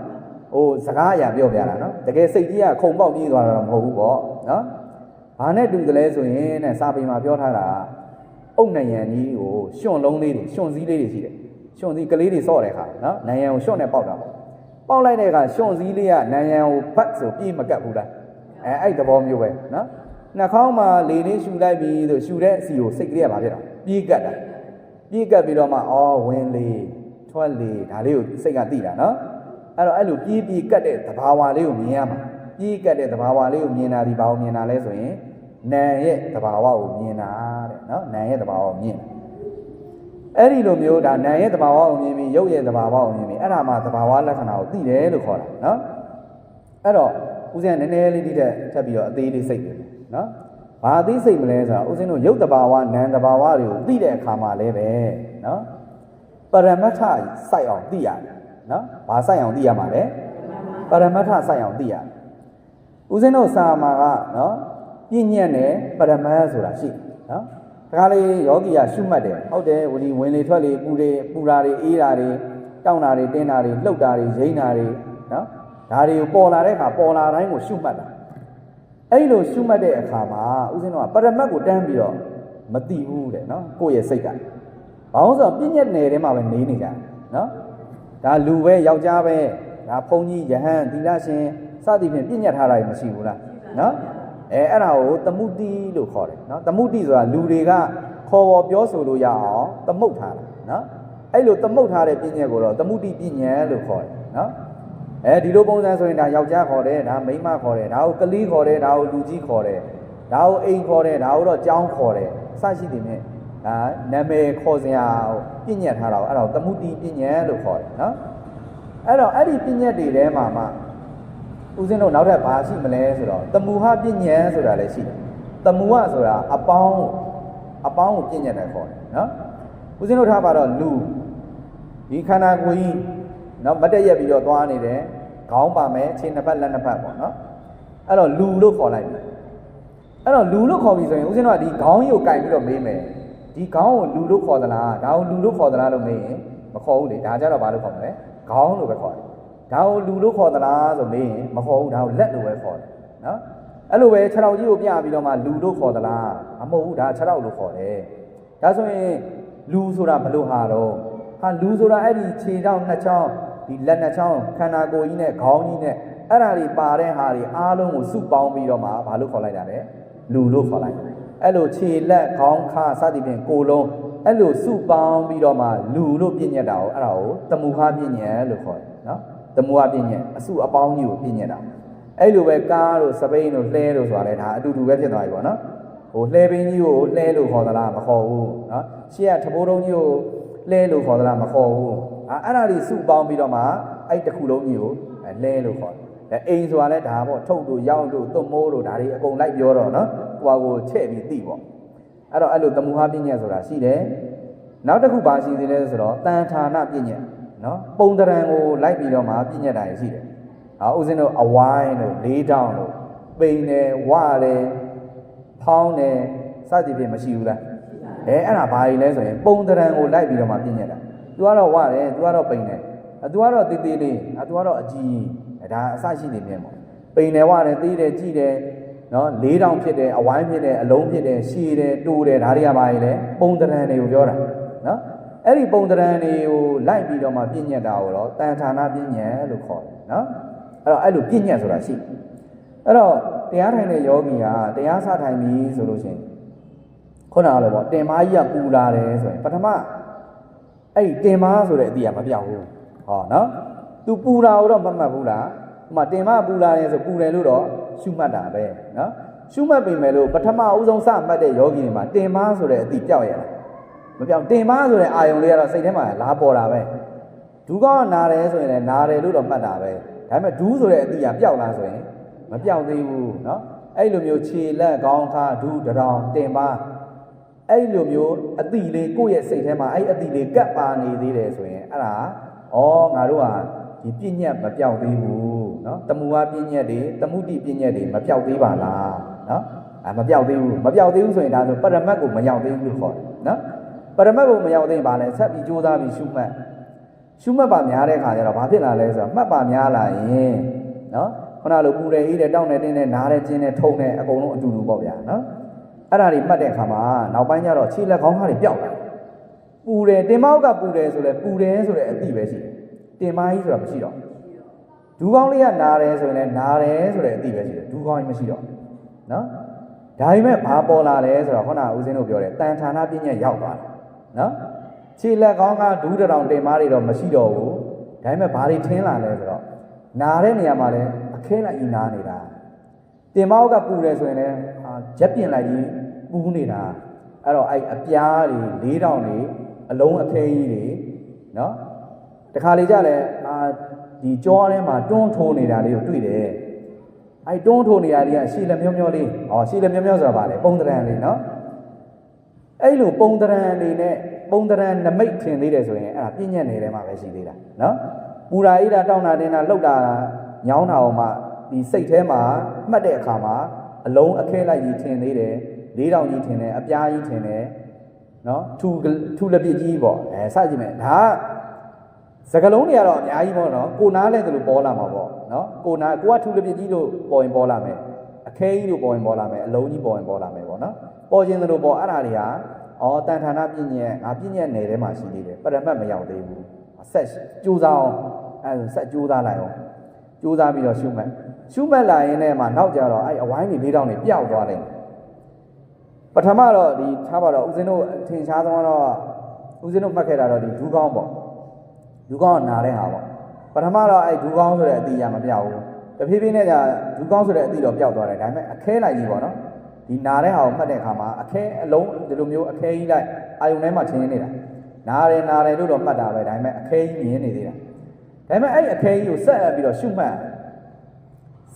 ဟိုစကားအရာပြောပြတာနော်တကယ်စိတ်ကြီးကခုံပေါက်ပြေးသွားတာတော့မဟုတ်ဘူးပေါ့နော်ဘာနဲ့တူတယ်လဲဆိုရင်တဲ့စာပေမှာပြောထားတာအုတ်နယံကြီးကိုရှွန့်လုံးလေးတွေရှွန့်စည်းလေးတွေရှိတယ်ရှွန့်စည်းကလေးတွေစော့တဲ့အခါနော်နယံကိုရှွန့်နဲ့ပေါက်တာပေါ့ပေါက်လိုက်တဲ့အခါရှွန့်စည်းလေးကနယံကိုဖတ်ဆိုပြေးမကတ်ဘူးလားအဲ့သဘောမျိုးပဲနော်နှာခေါင်းမှာလေလေးရှူလိုက်ပြီးဆိုရှူတဲ့အစီကိုစိတ်ကလေးကဘာဖြစ်တော့ပြေးကတ်တာပြေးကတ်ပြီးတော့မှဝင်လေထွက်လေဒါလေးကိုစိတ်ကသိတာနော်အဲ့တော့အဲ့လိုပြေးကတ်တဲ့သဘာဝလေးကိုမြင်ရမှာပြေးကတ်တဲ့သဘာဝလေးကိုမြင်တာဒီဘာကိုမြင်တာလဲဆိုရင်နာရဲ့သဘာဝကိုမြင်တာတဲ့နော်နာရဲ့သဘာဝကိုမြင်အဲ့ဒီလိုမျိုးဒါနာရဲ့သဘာဝကိုမြင်ပြီးရုပ်ရဲ့သဘာဝကိုမြင်ပြီးအဲ့ဒါမှသဘာဝလက္ခဏာကိုသိတယ်လို့ခေါ်တာနော်အဲ့တော့ဦးဇင်းကနည်းနည်းလေးတိတက်ထပ်ပြီးတော့အသေးလေးစိတ်တယ်နော်ဘာအသေးစိတ်မလဲဆိုတော့ဦးဇင်းတို့ရုပ်သဘာဝနာမ်သဘာဝတွေကိုသိတဲ့အခါမှာလည်းပဲနော်ပရမတ္ထစိုက်အောင်သိရတယ်နော်ဘာစိုက်အောင်သိရမှာလဲပရမတ္ထစိုက်အောင်သိရတယ်ဦးဇင်းတို့စာမှာကနော်ပြည့်ညက်နဲ့ပရမတ်ဆိုတာရှိနော်ဒါကလေးယောဂီကရှုမှတ်တယ်ဟုတ်တယ်ဝင်လေထွက်လေပူတာတွေအေးတာတွေတောင့်တာတွေတင်းတာတွေလှုပ်တာတွေရိမ့်တာတွေနော်ဒါတွေကိုပေါ်လာတဲ့အခါပေါ်လာတိုင်းကိုရှုမှတ်တာ အဲ့လိုရှုမှတ်တဲ့အခါမှာဦးဇင်းတို့ကပရမတ်ကိုတန်းပြီးတော့မတည်ဘူးတဲ့နော်ကိုယ့်ရဲ့စိတ်ကဘာလို့ဆိုတော့ပြည့်ညက်နယ်ထဲမှာပဲနေနေကြနော်ဒါလူပဲယောက်ျားပဲဒါဘုန်းကြီးယဟန်သီလရှင်စသည်ဖြင့်ပြည့်ညက်ထားတာမရှိဘူးလားနော်အဲ့ဒါကိုသမုဒိလို့ခေါ်တယ်နော်သမုဒိဆိုတာလူတွေကခေါ်ပေါ်ပြောဆိုလို့ရအောင်သမုတ်ထားတာနော်အဲ့လိုသမုတ်ထားတဲ့ပြည့်ညက်ကိုတော့သမုဒိပြည့်ညက်လို့ခေါ်တယ်နော်ဒီလိုပုံစံဆိုရင်ဒါယောက်ျားခေါ်တယ်ဒါမိန်းမခေါ်တယ်ဒါကိုကလေးခေါ်တယ်ဒါကိုလူကြီးခေါ်တယ်ဒါကိုအိမ်ခေါ်တယ်ဒါကိုတော့ကျောင်းခေါ်တယ်စရှိတယ်မြင်ဒါနာမည်ခေါ်စရာပြည့်ညက်ထားတာကိုအဲ့ဒါကိုသမုဒိပြည့်ညက်လို့ခေါ်တယ်နော်အဲ့တော့အဲ့ဒီပြည့်ညက်တွေထဲမှာမှဦးဇင်းတို့နောက်ထပ်ဘာရှိမလဲဆိုတော့တမူဟပြည့်ညက်ဆိုတာလည်းရှိတယ်တမူဟဆိုတာအပေါင်းကိုပြည့်ညက်တယ်ခေါ်တယ်နော်ဦးဇင်းတို့ထားပါတော့လူဒီခန္ဓာကိုယ်ကြီးနော်မတက်ရက်ပြီးတော့သွားနေတယ်ခေါင်းပါမယ်ခြေနှစ်ဖက်လက်နှစ်ဖက်ပေါ့နော်အဲ့တော့လူလို့ခေါ်လိုက်တယ်အဲ့တော့လူလို့ခေါ်ပြီဆိုရင်ဦးဇင်းတို့ကဒီခေါင်းကြီးကိုကင်ပြီးတော့မေးမယ်ဒီခေါင်းကိုလူလို့ခေါ်သလားဒါကိုလူလို့ခေါ်သလားလို့မေးရင်မခေါ်ဘူးလေဒါကြတော့ဘာလို့ခေါ်မလဲခေါင်းလို့ပဲခေါ်တယ်ဒါကိုလူလို့ခေါ်သလားဆိုမေးရင်မခေါ်ဘူးဒါကိုလက်လို့ပဲခေါ်တယ်နော်အဲ့လိုပဲခြေထောက်ကြီးကိုပြပြီးတော့မှလူလို့ခေါ်သလားမဟုတ်ဘူးဒါခြေထောက်လို့ခေါ်တယ်ဒါဆိုရင်လူဆိုတာဘလို့ဟာတော့ဟာလူဆိုတာအဲ့ဒီခြေထောက်နှစ်ချောင်းဒီလက်နှစ်ချောင်းခန္ဓာကိုယ်ကြီးနဲ့ခေါင်းကြီးနဲ့အဲ့ဓာတွေပါတဲ့ဟာတွေအားလုံးကိုစုပေါင်းပြီးတော့မှဘာလို့ခေါ်လိုက်တာလဲလူလို့ခေါ်လိုက်တယ်အဲ့လိုခြေလက်ခေါင်းခါစသည်ဖြင့်ကိုယ်လုံးအဲ့လိုစုပေါင်းပြီးတော့မှလူလို့ပြည့်ညက်တာကိုအဲ့ဒါကိုတမူဟပြည့်ညက်လို့ခေါ်တယ်နော်တမူဟပြည့်ညက်အစုအပေါင်းကြီးကိုပြည့်ညက်တာအဲ့လိုပဲကားတို့စပိန်တို့လှဲတို့ဆိုတာလည်းဒါအတူတူပဲဖြစ်သွားပြီပေါ့နော်ဟိုလှဲပင်းကြီးကိုလှဲလို့ခေါ်သလားမခေါ်ဘူးနော်ရှေ့ကထဘိုးတုံးကြီးကိုလှဲလို့ခေါ်သလားမခေါ်ဘူးအဲ့ဒါတွေစုပေါင်းပြီးတော့မှအဲ့တစ်ခုလုံးကြီးကိုလှဲလို့ခေါ်တယ်အိမ်ဆိုတာလည်းဒါပေါ့ထုတ်တို့ရောက်တို့သွတ်မိုးတို့ဒါတွေအကုန်လိုက်ပြောတော့နော်ဟိုကိုချဲ့ပြီးသိပေါ့အဲ့တော့အဲ့လိုတမူဟပြည့်ညက်ဆိုတာရှိတယ်နောက်တစ်ခုပါရှိသေးလဲဆိုတော့တန်ဌာနပြည့်ညက်နော်ပုံတရံကိုလိုက်ပြီးတော့မှပြည့်ညက်တာရှိတယ်ဦးဇင်းတို့အဝိုင်းတို့လေးတောင်းတို့ပိန်တယ်ဝတယ်ဖောင်းတယ်စသည်ဖြင့်မရှိဘူးလားအဲ့ဒါဘာကြီးလဲဆိုရင်ပုံတရံကိုလိုက်ပြီးတော့မှပြည့်ညက်တာသူကတော့ဝတယ်သူကတော့ပိန်တယ်သူကတော့တေးသေးလေးသူကတော့အကြီးဒါအစရှိနေမြင်ပေါ့ပိန်တယ်ဝတယ်သေးတယ်ကြည်တယ်နော်လေးတောင်ဖြစ်တယ်အဝိုင်းဖြစ်တယ်အလုံးဖြစ်တယ်ရှည်တယ်တိုးတယ်ဒါတွေကဘာကြီးလဲပုံတရံတွေကိုပြောတာနော်အဲ့ဒီပုံတရံတွေကိုလိုက်ပြီးတော့မှပြည့်ညက်တာကိုတော့တန်ဌာနပြည့်ညက်လို့ခေါ်တယ်နော်အဲ့လိုပြည့်ညက်ဆိုတာရှိအဲ့တော့တရားထိုင်တဲ့ယောဂီကတရားစထိုင်ပြီဆိုလို့ရှိရင်ခုနကလိုပေါ့တင်မားကြီးကပူလာတယ်ဆိုရင်ပထမအဲ့ဒီတင်မားဆိုတဲ့အသည့်ကမပြောက်ဘူးဟောနော်သူပူလာတော့မမှတ်ဘူးလားဟိုမှာတင်မားပူလာတယ်ဆိုပူတယ်လို့တော့ရှုမှတ်တာပဲနော်ရှုမှတ်ပြီမဲ့လို့ပထမအဦးဆုံးစမှတ်တဲ့ယောဂီတွေမှာတင်မားဆိုတဲ့အသည့်ပြောက်ရလားမပြောက်တင်မားဆိုတဲ့အာယုံလေးကတော့စိတ်ထဲမှာလာပေါ်တာပဲဒုကောနာတယ်ဆိုရင်လည်းနာတယ်လို့တော့မှတ်တာပဲဒါပေမဲ့ဒူးဆိုတဲ့အသည့်ကပျောက်လားဆိုရင်မပျောက်သေးဘူးเนาะအဲ့လိုမျိုးခြေလက်ခေါင်းခါဒူးတောင်တင်ပါအဲ့လိုမျိုးအသည့်လေးကိုယ့်ရဲ့စိတ်ထဲမှာအဲ့အသည့်လေးကပ်ပါနေသေးတယ်ဆိုရင်အဲ့ဒါငါတို့ဟာဒီပြည့်ညက်မပျောက်သေးဘူးเนาะတမူဝပြည့်ညက်တွေတမှုတိပြည့်ညက်တွေမပျောက်သေးပါလားเนาะမပျောက်သေးဘူးဆိုရင်ဒါဆိုပရမတ်ကိုမရောက်သေးဘူးလို့ခေါ်တယ်เนาะပရမတ်ကိုမရောက်သေးရင်ဗာလဲဆက်ပြီးကြိုးစားပြီးရှုမှတ်ပါများတဲ့ခါကျတော့ဘာဖြစ်လာလဲဆိုတော့မှတ်ပါများလာရင်နော်ခုနလိုပူတယ်အေးတယ်တောင်းတယ်တင်းတယ်နားတယ်ကျင်းတယ်ထုံတယ်အကုန်လုံးအတူတူပေါ့ဗျာနော်အဲ့ဒါတွေမှတ်တဲ့အခါမှာနောက်ပိုင်းကျတော့ခြေလက်ခေါင်းခါတွေပျောက်လာပူတယ်တင်မောက်ကပူတယ်ဆိုလဲပူတယ်ဆိုတဲ့အသည့်ပဲရှိတယ်တင်မကြီးဆိုတာမရှိတော့ဒူးကောင်းလေးကနားတယ်ဆိုရင်လည်းနားတယ်ဆိုတဲ့အသည့်ပဲရှိတယ်ဒူးကောင်းကြီးမရှိတော့နော်ဒါပေမဲ့ဘာပေါ်လာလဲဆိုတော့ခုနဦးဇင်းတို့ပြောတယ်တန်ဌာနပြည့်ညက်ရောက်သွားတယ်နော်ခြေလက်ကောင်းကဒူးတောင်တင်မားတွေတော့မရှိတော့ဘူးဒါပေမဲ့ဘာတွေထင်းလာလဲဆိုတော့နာတဲ့နေရာမှာလည်းအခဲလိုက်ကြီးနားနေတာတင်မောက်ကပူတယ်ဆိုရင်လည်းရက်ပြင်လိုက်ကြီးပူနေတာအဲ့တော့အဲ့အပြားတွေလေးတောင်တွေအလုံးအခဲကြီးတွေနော်တခါလေကြလဲဒီကြောထဲမှာတွန်းထိုးနေတာလေးကိုတွေ့တယ်အဲ့တွန်းထိုးနေတာတွေကရှည်လက်မျောမျောလေးရှည်လက်မျောမျောဆိုတာဗာလေပုံတရံလေးနော်အဲ့လိုပုံတရံလေးနဲ့ပုံတရံနမိတ်ထင်သေးတယ်ဆိုရင်အဲ့ဒါပြည့်ညက်နေတယ်မှာပဲရှိသေးတာနော်ပူရာအိတာတောင်းတာတင်းတာလှုပ်တာညောင်းတာအောင်မှဒီစိတ်ထဲမှာမှတ်တဲ့အခါမှာအလုံးအခဲလိုက်ကြီးထင်သေးတယ်လေးတောင်ကြီးထင်တယ်အပြားကြီးထင်တယ်နော်ထူလက်ပြကြီးပေါ့စကြည့်မယ်ဒါစကလုံးတွေကတော့အများကြီးပေါ့နော်ကိုနားလဲတယ်လို့ပေါ်လာမှာပေါ့နော်ကိုကထူလက်ပြကြီးလို့ပေါ်ရင်ပေါ်လာမယ် ခဲကြီးတို့ပေါ်ရင်ပေါ်လာမယ်အလုံးကြီးပေါ်ရင်ပေါ်လာမယ်ပေါ့နော်ပေါ်ခြင်းတို့ပေါ်အဲ့ဒါတွေကတန်ဌာနပြည့်ညက်ငါပြည့်ညက်နယ်ထဲမှာရှိသေးတယ်ပရမတ်မရောက်သေးဘူးဆက်ကြိုးစားအောင်ဆက်ကြိုးစားလိုက်အောင်ကြိုးစားပြီးတော့ရှုမှတ်လာရင်လည်းမှနောက်ကြတော့အဲ့အဝိုင်းတွေ၄တောင်းတွေပျောက်သွားတယ်ပထမတော့ဒီထားပါတော့ဦးဇင်းတို့ထင်ရှားဆုံးတော့ဦးဇင်းတို့မှတ်ခဲ့တာတော့ဒီဒူးကောင်းပေါ့ဒူးကောင်းကနာတဲ့ဟာပေါ့ပထမတော့အဲ့ဒူးကောင်းဆိုတဲ့အတီးရမပြောက်ဘူးတဖြည်းဖြည်းနဲ့じゃဒူးကောင်းဆိုတဲ့အတီးတော့ပျောက်သွားတယ်ဒါပေမဲ့အခဲလိုက်ကြီးပေါ့နော်ဒီနာတဲ့ဟာကိုမှတ်တဲ့အခါမှာအခဲအလုံးဒီလိုမျိုးအခဲကြီးလိုက်အာယုန်ထဲမှာထင်းနေတာနာတယ်လို့တော့မှတ်တာပဲဒါပေမဲ့အခဲကြီးမြင်နေသေးတာဒါပေမဲ့အဲ့အခဲကြီးကိုဆက်ပြီးတော့ရှုမှတ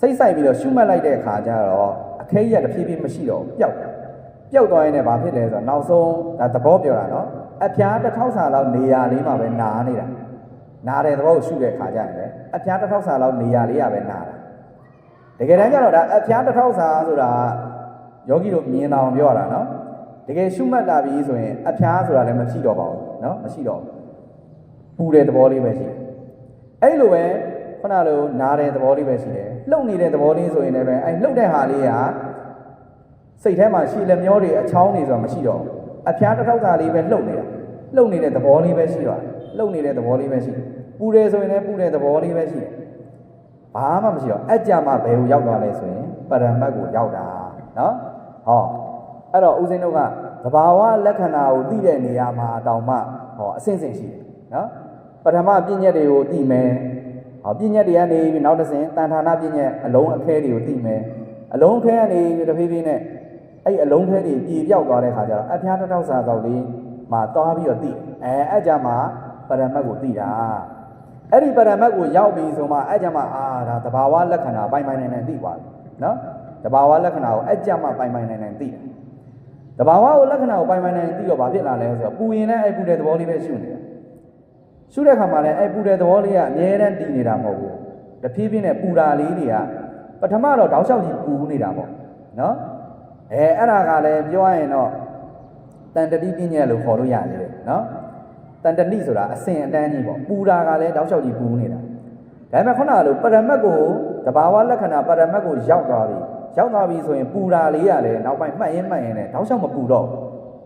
်စိတ်ဆိုင်ပြီးတော့ရှုမှတ်လိုက်တဲ့အခါကျတော့အခဲကြီးကတဖြည်းဖြည်းမရှိတော့ပျောက်သွားရင်လည်းဘာဖြစ်လဲဆိုတော့နောက်ဆုံးဒါသဘောပြောတာနော်အဖျား1000ဆာလောက်နေရာလေးမှာပဲနာနေတာနာတဲ့သဘောကိုရှုတဲ့အခါကျရင်လည်းအဖျား1000ဆာလောက်နေရာလေးကပဲနာတာတကယ်တမ်းကျတော့ဒါအဖျား1000ဆာဆိုတာယောဂီတို့မြင်အောင်ပြောရတာနော်တကယ်ရှုမှတ်လာပြီဆိုရင်အဖျားဆိုတာလည်းမရှိတော့ပါဘူးနော်မရှိတော့ပူတဲ့သဘောလေးပဲရှိတယ်အဲ့လိုပဲခုနလိုနားတဲ့သဘောလေးပဲရှိတယ်လှုပ်နေတဲ့သဘောလေးဆိုရင်လည်းပဲအဲ့လှုပ်တဲ့ဟာလေးကစိတ်ထဲမှာရှိလက်မျောတွေအချောင်းတွေဆိုတာမရှိတော့အဖျား1000ဆာလေးပဲလှုပ်နေတဲ့သဘောလေးပဲရှိတော့လှုပ်နေတဲ့သဘောလေးပဲရှိတယ်ပူတယ်ဆိုရင်လည်းပူတဲ့သဘောလေးပဲရှိတယ်ဘာမှမရှိတော့အကြမှာဘယ်ကိုရောက်သွားလဲဆိုရင်ပရမတ်ကိုရောက်တာနော်အဲ့တော့ဦးဇင်းတို့ကသဘာဝလက္ခဏာကိုသိတဲ့နေရာမှာတောင်မှအဆင့်ဆင့်ရှိတယ်နော်ပထမပြည့်ညက်တွေကိုသိမယ်ပြည့်ညက်တွေကနေပြီးနောက်တစ်ဆင့်တန်ဌာနပြည့်ညက်အလုံးအခဲတွေကိုသိမယ်အလုံးခဲကနေတဖြည်းဖြည်းနဲ့အဲ့အလုံးခဲတွေပြေပြောက်သွားတဲ့ခါကျတော့အဖျား1000ဆာသောက်လေးမှာသွားပြီးတော့သိအဲ့ကြမှာပရမတ်ကိုသိတာအဲ့ဒီပရမတ်ကိုရောက်ပြီဆိုမှအဲ့ကြမှာဒါသဘာဝလက္ခဏာပိုင်နိုင်သိသွားပြီနော်တဘာဝလက္ခဏာကိုအကြမှာပိုင်နိုင်သိတယ်တဘာဝကိုလက္ခဏာကိုပိုင်နိုင်သိတော့ဘာဖြစ်လာလဲဆိုတော့ပူရင်လည်းအဲ့ပူတဲ့သဘောလေးပဲရှုနေတာရှုတဲ့ခါမှာလည်းအဲ့ပူတဲ့သဘောလေးကအမြဲတမ်းတည်နေတာမဟုတ်ဘူးတဖြည်းဖြည်းနဲ့ပူတာလေးတွေကပထမတော့တောက်လျှောက်ကြီးပူနေတာပေါ့နော်အဲ့ဒါကလည်းပြောရရင်တော့တန်တတိပညာလို့ခေါ်လို့ရတယ်နော်တန်တတိဆိုတာအစဉ်အတန်းကြီးပေါ့ပူတာကလည်းတောက်လျှောက်ကြီးပူနေတာဒါပေမဲ့ခုနကလိုပရမတ်ကိုတဘာဝလက္ခဏာပရမတ်ကိုရောက်သွားပြီဆိုရင်ပူတာလေးရလေနောက်ပိုင်းမှတ်ရင်နဲ့တောက်လျှောက်မပူတော့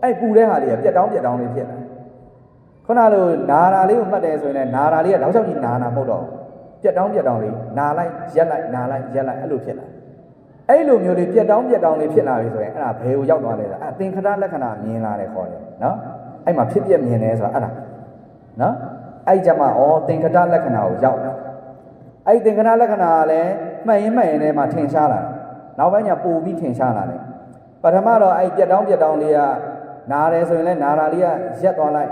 အဲ့ပူတဲ့ဟာလေးကပြက်တောင်းလေးဖြစ်လာခုနလိုနာတာလေးကိုမှတ်တယ်ဆိုရင်လည်းနာတာလေးကတောက်လျှောက်ကြီးနာမဟုတ်တော့ပြက်တောင်းလေးနာလိုက်ရက်လိုက်နာလိုက်ရက်လိုက်အဲ့လိုဖြစ်လာအဲ့လိုမျိုးလေးပြက်တောင်းလေးဖြစ်လာပြီဆိုရင်အဲ့ဒါဘယ်ကိုရောက်သွားလဲဆိုသင်္ခတလက္ခဏာမြင်လာတယ်ခေါ်တယ်နော်အဲ့မှာဖြစ်ပြမြင်တယ်ဆိုတာအဲ့ဒါနော်အဲ့ကြမှာသင်္ခတလက္ခဏာကိုရောက်လာအဲ့သင်္ခတလက္ခဏာကလည်းမှတ်ရင်ထဲမှာထင်ရှားလာတယ်နောက်ပိုင်းကျပို့ပြီးထင်ရှားလာတယ်ပထမတော့အဲ့ပြက်တောင်းလေးကနာတယ်ဆိုရင်လည်းနာတာလေးကရက်သွားလိုက်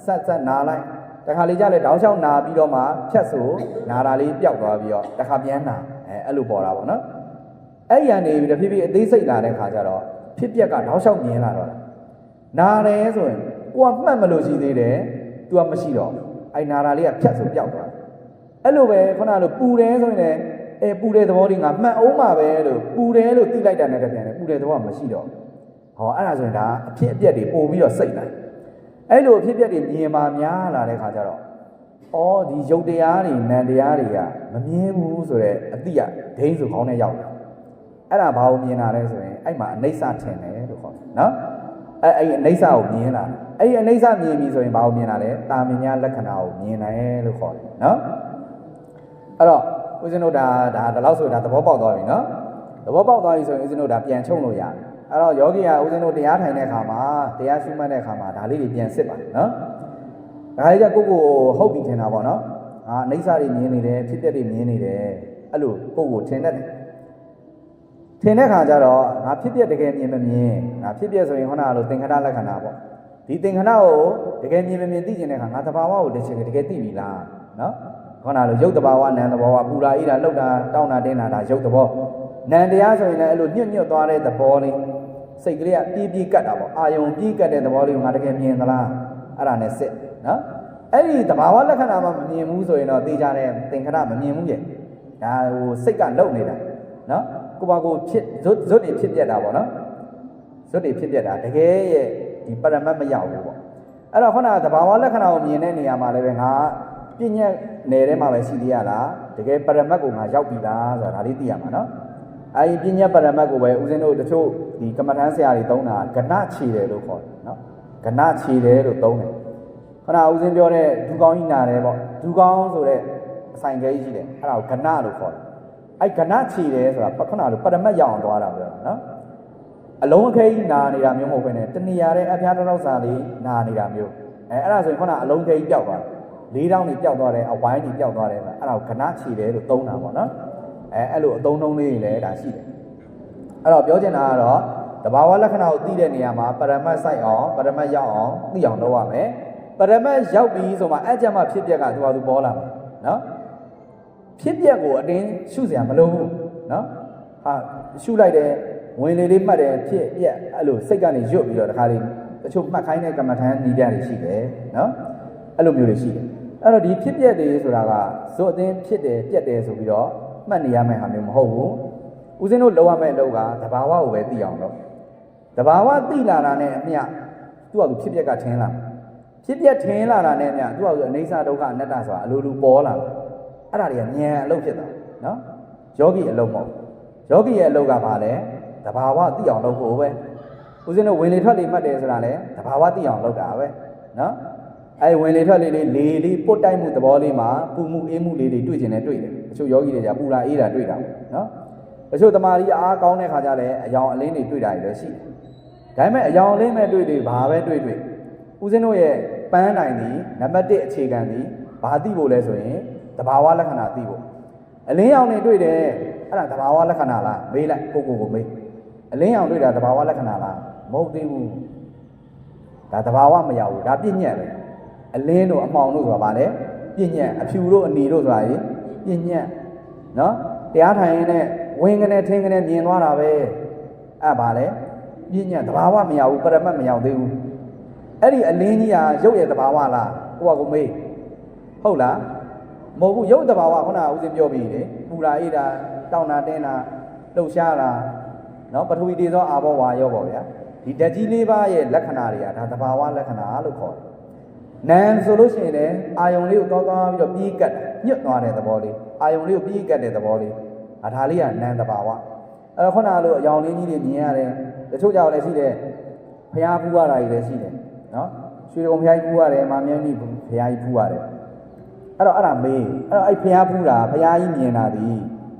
ဆက်နာလိုက်တခါလေးကျလည်းတောင်းလျှောက်နာပြီးတော့မှဖြတ်ဆိုနာတာလေးပျောက်သွားပြီးတော့တခါပြန်နာအဲ့လိုပေါ်တာပေါ့နော်အဲ့ရနေပြီးတဖြည်းဖြည်းအသေးစိတ်လာတဲ့ခါကျတော့ဖြစ်ပျက်ကတောင်းလျှောက်မြင်လာတော့နာတယ်ဆိုရင်ကိုကမှတ်မလို့ရှိသေးတယ်သူကမရှိတော့အဲ့နာတာလေးကဖြတ်ဆိုပျောက်သွားအဲ့လိုပဲခုနကလိုပူတယ်ဆိုရင်လည်းပူတဲ့သဘောလေးငါမှတ်အောင်ပါပဲလို့ပူတယ်လို့သိလိုက်တာနဲ့တပြန်တယ်ပူတဲ့သဘောကမရှိတော့အဲ့ဒါဆိုရင်ဒါအဖြစ်အပျက်တွေပို့ပြီးတော့စိတ်လိုက်အဲ့လိုအဖြစ်အပျက်တွေမြင်မှများလာတဲ့ခါကျတော့ဒီရုပ်တရားတွေနံတရားတွေကမမြင်ဘူးဆိုတော့အတိအဒိန်းဆိုခေါင်းနဲ့ရောက်တယ်အဲ့ဒါဘာကိုမြင်တာလဲဆိုရင်အဲ့မှာအနိစ္စထင်တယ်လို့ခေါ်တယ်နော်အဲ့အနိစ္စကိုမြင်လာအဲ့ဒီအနိစ္စမြင်ပြီဆိုရင်ဘာကိုမြင်တာလဲတာမညာလက္ခဏာကိုမြင်တယ်လို့ခေါ်တယ်နော်အဲ့တော့ဦးဇင်းတို့ဒါလောက်ဆိုတာသဘောပေါက်သွားပြီနော်သဘောပေါက်သွားပြီဆိုရင်ဦးဇင်းတို့ဒါပြန်ချုပ်လို့ရတယ်အဲ့တော့ယောဂီကဦးဇင်းတို့တရားထိုင်တဲ့အခါမှာတရားရှုမှတ်တဲ့အခါမှာဒါလေးတွေပြန်စစ်ပါနော်ဒါလေးကကိုဟုတ်ပြီထင်တာပေါ့နော်အနိစ္စတွေမြင်နေတယ်ဖြစ်ပျက်တွေမြင်နေတယ်အဲ့လိုကိုထင်တတ်တယ်ထင်တဲ့ခါကျတော့ငါဖြစ်ပျက်တကယ်မြင်မမြင်ငါဖြစ်ပျက်ဆိုရင်ခုနကလိုသင်္ခတလက္ခဏာပေါ့ဒီသင်္ခတကိုတကယ်မြင်မမြင်သိကျင်တဲ့ခါငါသဘာဝကိုတကယ်သိပြီလားနော်ခုနလိုရုပ်တဘာဝနံတဘာဝပူရာဣတာလှုပ်တာတောင်းတာတင်းတာဒါရုပ်တဘောနံတရားဆိုရင်လည်းအဲ့လိုညွတ်သွားတဲ့သဘောလေးစိတ်ကလေးကပြေးကတ်တာပေါ့အာယုံပြေးကတ်တဲ့သဘောလေးကိုငါတကယ်မြင်သလားအဲ့ဒါနဲ့စစ်နော်အဲ့ဒီတဘာဝလက္ခဏာမှမမြင်ဘူးဆိုရင်တော့သိကြတဲ့သင်္ခတမမြင်ဘူးရဲ့ဒါစိတ်ကလှုပ်နေတာနော်ကိုပါကိုဖြစ်ဇွတ်တွေဖြစ်ပြက်တာပေါ့နော်ဇွတ်တွေဖြစ်ပြက်တာတကယ်ရဲ့ဒီပရမတ်မရောက်ဘူးပေါ့အဲ့တော့ခုနကတဘာဝလက္ခဏာကိုမြင်တဲ့နေရာမှာလည်းပဲငါပြည့်ညက်နယ်ထဲမှာပဲရှိသေးရလားတကယ်ပရမတ်ကိုငါရောက်ပြီလားဆိုတာဒါလေးသိရမှာနော် ai pin nhá para mà của bé u zeno để cho thì cái mặt hàng xe thì tông là cái nát chi đấy đâu khỏi nó cái nát chi đấy đâu tông này cái nào u zen cho đấy chú con như nào đấy bọn chú con rồi đấy sang cái gì đấy cái nào cái nát đâu khỏi ai cái nát chi đấy rồi bắt cái nào được para mà giàu đó là rồi nó alone cái nào này làm như một cái này tên nhà đấy áp giá đâu ra đi nào này làm như ai là rồi cái nào alone cái giàu rồi lý đâu thì giàu đó đấy ở ngoài thì giàu đó đấy cái nào cái nát chi đấy được tông nào bọn nóအဲ့လိုအသုံးနှုန်းလေးတွေလည်းဒါရှိတယ်အဲ့တော့ပြောချင်တာကတော့တဘာဝလက္ခဏာကိုသိတဲ့နေရာမှာပရမတ်စိုက်အောင်ပရမတ်ရောက်အောင်သိအောင်လုပ်ရမယ်ပရမတ်ရောက်ပြီဆိုမှအဲ့ကြမှာဖြစ်ပျက်ကသူ့ဟာသူပေါ်လာမှာနော်ဖြစ်ပျက်ကိုအတင်းရှုစရာမလိုဘူးနော်ဟာရှုလိုက်တယ်ဝင်လေလေးမှတ်တယ်ဖြစ်ပျက်အဲ့လိုစိတ်ကနေရွတ်ပြီးတော့တခါလေးတချို့မှတ်ခိုင်းတဲ့ကမ္မထမ်းနီးပြတွေရှိတယ်နော်အဲ့လိုမျိုးတွေရှိတယ်အဲ့တော့ဒီဖြစ်ပျက်တွေဆိုတာကဇွတ်အတင်းဖြစ်တယ်ပြက်တယ်ဆိုပြီးတော့မှတ်နေရမယ့်ဟာမျိုးမဟုတ်ဘူးဦးဇင်းတို့လောက်ရမယ့်လောက်ကတဘာဝကိုပဲသိအောင်လုပ်တဘာဝသိလာတာနဲ့အမျှသူ့ဟာသူဖြစ်ပျက်ကထင်းလာဖြစ်ပျက်ထင်းလာတာနဲ့အမျှသူ့ဟာသူအိဋ္ဌဒုက္ခအနတ္တဆိုတာအလိုလိုပေါ်လာအဲ့ဒါတွေကဉာဏ်အလုပ်ဖြစ်တာနော်ယောဂီအလုပ်မဟုတ်ယောဂီရဲ့အလုပ်ကဘာလဲတဘာဝသိအောင်လုပ်ဖို့ပဲဦးဇင်းတို့ဝင်လေထွက်လေမှတ်တယ်ဆိုတာလေတဘာဝသိအောင်လုပ်တာပဲနော်အဲ့ဝင်လေထွက်လေလေးပုတ်တိုက်မှုသဘောလေးမှာပူမှုအေးမှုလေးတွေတွေ့ကျင်တယ်တွေ့တယ်တချို့ယောဂီတွေကပူလာအေးတာတွေ့တာနော်တချို့တမာရီအားကောင်းတဲ့ခါကျလည်းအယောင်အလင်းတွေတွေ့တာလည်းရှိတယ်ဒါပေမဲ့အယောင်အလင်းမဲ့တွေ့ဘာပဲတွေ့ဦးဇင်းတို့ရဲ့ပန်းတိုင်ဒီနံပါတ်1အခြေခံဒီဘာသိဖို့လဲဆိုရင်တဘာဝလက္ခဏာသိဖို့အလင်းရောင်တွေတွေ့တယ်အဲ့ဒါတဘာဝလက္ခဏာလားမေးလိုက်ကိုမေးအလင်းရောင်တွေ့တာတဘာဝလက္ခဏာလားမဟုတ်သေးဘူးဒါတဘာဝမရဘူးဒါပြည့်ညက်ပဲအလင်းတို့အမှောင်တို့ဆိုတာဗာလဲပြည့်ညက်အဖြူတို့အနီတို့ဆိုတာကြီးပြည့်ညက်နော်တရားထိုင်ရင်နဲ့ဝင်ကနေထင်းကနေမြင်သွားတာပဲအဲ့ဗာလဲပြည့်ညက်တဘာဝမရဘူးပရမတ်မရောက်သေးဘူးအဲ့ဒီအလင်းကြီးဟာရုပ်ရဲ့တဘာဝလားကိုမေးဟုတ်လားမဟုတ်ဘူးရုပ်တဘာဝခုနကဦးစင်ပြောပြီးလေပူလာအေးတာတောင်းတာတင်းတာလှုပ်ရှားတာနော်ပထဝီတေသောအာဘောဝါရောပေါ့ဗျာဒီဓာတ်ကြီးလေးပါးရဲ့လက္ခဏာတွေကဒါတဘာဝလက္ခဏာလို့ခေါ်တယ်နံဆိုလို့ရှိရင်လည်းအာယုံလေးကိုတောင်းပြီးတော့ပြေးကတ်ညွတ်သွားတဲ့သဘောလေးအာယုံလေးကိုပြေးကတ်တဲ့သဘောလေးဒါလေးကနံတဘာဝအဲ့တော့ခုနကလိုအယောင်လေးကြီးတွေမြင်ရတယ်တချို့ကြောင့်လည်းရှိတယ်ဖျားဖူးရတာကြီးလည်းရှိတယ်နော်ရွှေကုံဖျားကြီးဖူးရတယ်မာမြန်းကြီးဖျားကြီးဖူးရတယ်အဲ့တော့အဲ့ဒါမေးအဲ့တော့အဲ့ဖျားဖူးတာဖျားကြီးမြင်တာဒီ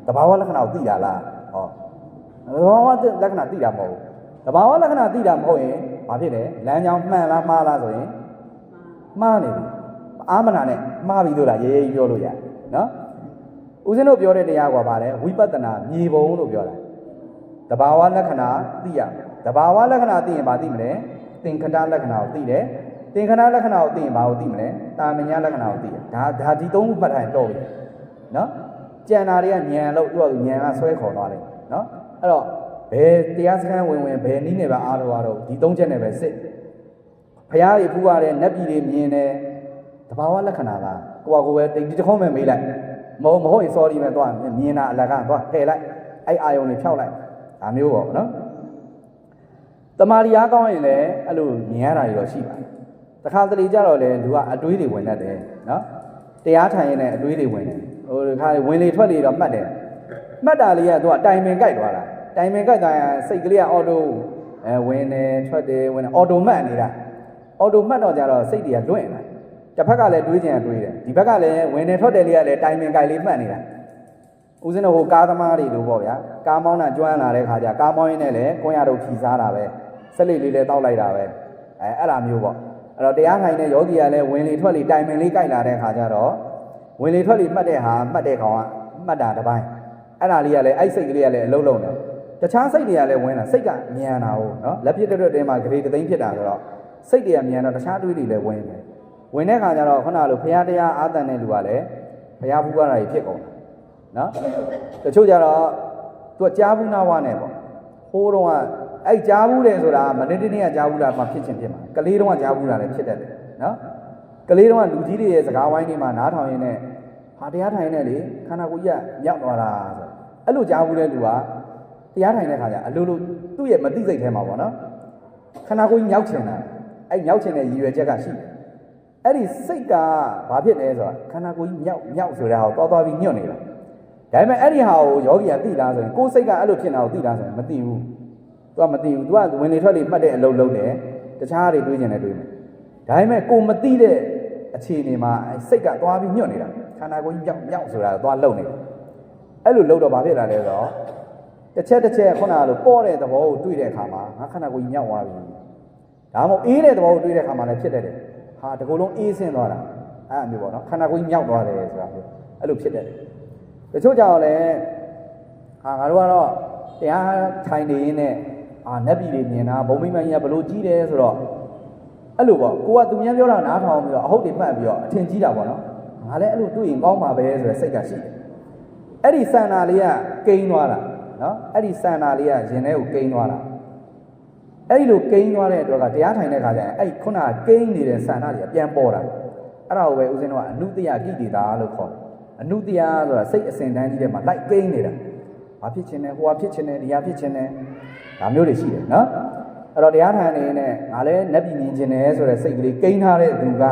တဘာဝလက္ခဏာကိုသိတာလားဟောတဘာဝလက္ခဏာသိတာမဟုတ်ဘူးတဘာဝလက္ခဏာသိတာမဟုတ်ရင်ဘာဖြစ်လဲလမ်းကြောင်းမှန်လားမှားလားဆိုရင်မှားနေပြီအာမနာနဲ့မှားပြီလို့လားရေးရေးပြောလို့ရနော်ဦးဇင်းတို့ပြောတဲ့တရားကဘာလဲဝိပဿနာမြေပုံလို့ပြောတာတဘာဝလက္ခဏာသိရတဘာဝလက္ခဏာသိရင်ဘာသိမလဲသင်္ခတလက္ခဏာကိုသိတယ်သင်္ခတလက္ခဏာကိုသိရင်ဘာကိုသိမလဲတာမညာလက္ခဏာကိုသိတယ်ဒါဒီသုံးခုမှတ်ထားရင်တော့ပြီနော်ကြံတာတွေကဉာဏ်လို့သူကဉာဏ်ကဆွဲခေါ်သွားတယ်နော်အဲ့တော့ဘယ်တရားစခန်းဝင်ဘယ်နည်းနဲ့ပဲအားတော့ဒီသုံးချက်နဲ့ပဲစစ်ဖရားတွေပူရတဲ့နတ်ပြည်တွေမြင်တယ်တဘာဝလက္ခဏာလားကိုပဲတိတ်တခေါမဲ့မေးလိုက်မဟုတ်ရင် sorry ပဲသွားမြင်တာအလကသွားဖယ်လိုက်အဲ့အာယုံတွေဖြောက်လိုက်ဒါမျိုးပေါ့နော်တမာရီအားကောင်းရင်လည်းအဲ့လိုမြင်ရတာတွေတော့ရှိပါတယ်တခါတလေကြတော့လေလူကအတွေးတွေဝင်တတ်တယ်နော်တရားထိုင်ရင်လည်းအတွေးတွေဝင်တယ်ဟိုတခါဝင်လေထွက်လေတော့မှတ်တယ်မှတ်တာလေးကသူကတိုင်ပင်ကြိုက်သွားတာတိုင်ပင်ကြိုက်သွားရင်စိတ်ကလေးကအော်တိုဝင်တယ်ထွက်တယ်ဝင်တယ်အော်တိုမှတ်နေတာအော်တိုမှတ်တော့ကြတော့စိတ်တွေကလွင့်လာတစ်ဖက်ကလည်းတွေးကြံတွေးတယ်ဒီဘက်ကလည်းဝင်နေထွက်တယ်လေးကလည်းတိုင်ပင်ကြိုက်လေးမှတ်နေတာဦးဇင်းတို့ဟိုကားသမားတွေလို့ပေါ့ဗျာကားမောင်းတာကျွမ်းလာတဲ့ခါကျကားမောင်းရင်းနဲ့လည်းကိုရတို့ဖြီစားတာပဲဆက်လိတ်လေးလည်းတောက်လိုက်တာပဲအဲ့လိုမျိုးပေါ့အဲ့တော့တရားထိုင်တဲ့ယောဂီကလည်းဝင်လေထွက်လေတိုင်ပင်လေးကြိုက်လာတဲ့ခါကျတော့ဝင်လေထွက်လေမှတ်တဲ့ဟာမှတ်တဲ့ကောင်ကမှတ်တာတစ်ပိုင်းအဲ့ဒါလေးကလည်းအဲ့စိတ်ကလေးကလည်းအလုံးလုံးတယ်တခြားစိတ်တွေကလည်းဝင်တာစိတ်ကမြန်တာဟုတ်နော်လက်ပြတဲ့တဲမှာဂရေတသိန်းဖြစ်တာဆိုတော့စိတ်တွေကမြန်တော့တခြားတွေးတွေလည်းဝင်တယ်ဝင်တဲ့ခါကျတော့ခုနလိုဘုရားတရားအာသန်တဲ့လူကလည်းဘုရားဖူးရတာကြီးဖြစ်ကုန်တယ်နော်တချို့ကြတော့သူကကြားဘူးနာဝနဲ့ပေါ့ဟိုးတော့အဲ့ကြားဘူးတယ်ဆိုတာမနေ့တနေ့ကကြားဘူးလားမှဖြစ်ချင်းဖြစ်မှာကလေးတော့ကြားဘူးလားလည်းဖြစ်တတ်တယ်နော်ကလေးတော့လူကြီးတွေရဲ့စကားဝိုင်းတွေမှာနားထောင်ရင်းနဲ့ဟာတရားထိုင်နေလေခန္ဓာကိုယ်ကြီးကမြောက်သွားတာဆိုအဲ့လိုကြားဘူးတဲ့လူကတရားထိုင်တဲ့ခါကျအလိုလိုသူ့ရဲ့မသိစိတ်ထဲမှာပေါ့နော်ခန္ဓာကိုယ်ကြီးမြောက်ချင်တာအဲ့မြောက်ချင်တဲ့ရည်ရွယ်ချက်ကရှိတယ်အဲ့ဒီစိတ်ကဘာဖြစ်လဲဆိုတော့ခန္ဓာကိုယ်ကြီးမြောက်ဆိုတဲ့ဟာကိုသွားပြီးညွတ်နေတာ ဒါပေမဲ့အဲ့ဒီဟာကိုယောဂီကသိလားဆိုရင်ကိုယ်စိတ်ကအဲ့လိုဖြစ်နေတာကိုသိလားဆိုရင်မသိဘူးသူကမသိဘူးသူကဝင်နေထွက်နေမှတ်တဲ့အလုပ်လုပ်တယ်တခြားတွေတွေးကျင်တယ်တွေးမယ်ဒါပေမဲ့ကိုမသိတဲ့အခြေအနေမှာစိတ်ကသွားပြီးညွတ်နေတာခန္ဓာကိုယ်ကြီးမြောက်ဆိုတာသွားလှုပ်နေတယ်အဲ့လိုလှုပ်တော့ဘာဖြစ်လာလဲဆိုတော့တစ်ချက်ခုနကလိုပေါ့တဲ့သဘောကိုတွေးတဲ့အခါမှာငါခန္ဓာကိုယ်ကြီးမြောက်သွားပြီဒါမှမဟုတ်အေးတဲ့သဘောကိုတွေးတဲ့အခါမှာလည်းဖြစ်တတ်တယ်ဟာတကူလုံးအေးဆင်းသွားတာအဲ့အမျိုးပေါ့နော်ခန္ဓာကိုယ်ကြီးမြောက်သွားတယ်ဆိုတာမျိုးအဲ့လိုဖြစ်တတ်တယ်တချို့ကြောင့်လည်းဟာငါတို့ကတော့တရားထိုင်နေရင်းနဲ့နတ်ပြည်တွေမြင်တာဘုံမိမကြီးကဘလို့ကြီးတယ်ဆိုတော့အဲ့လိုပေါ့ကိုကသူများပြောတာနားထောင်ပြီးတော့အဟုတ်တွေမှတ်ပြီးတော့အထင်ကြီးတာပေါ့နော်ငါလည်းအဲ့လိုတွေ့ရင်ကောင်းပါပဲဆိုတဲ့စိတ်ကရှိတယ်အဲ့ဒီစန္ဒာလေးကကိန်းသွားတာနော်အဲ့ဒီစန္ဒာလေးကရင်ထဲကိုကိန်းသွားတာအဲ့ဒီလိုကိန်းသွားတဲ့အတွက်ကတရားထိုင်တဲ့ခါကျရင်အဲ့ခုနကကိန်းနေတဲ့စန္ဒာလေးကပြန်ပေါ်တာအဲ့ဒါကိုပဲဦးဇင်းတို့ကအနုတ္တယကိတိတာလို့ခေါ်တယ်အနုတ္တယဆိုတာစိတ်အစဉ်တန်းကြီးထဲမှာလိုက်ကိန်းနေတာဘာဖြစ်ချင်လဲဟိုဟာဖြစ်ချင်တယ်ဒီဟာဖြစ်ချင်တယ်ဒါမျိုးတွေရှိတယ်နော်အဲ့တော့တရားထိုင်နေနဲ့ငါလည်းနတ်ပြည်မြင်ချင်တယ်ဆိုတဲ့စိတ်ကလေးကိန်းထားတဲ့သူက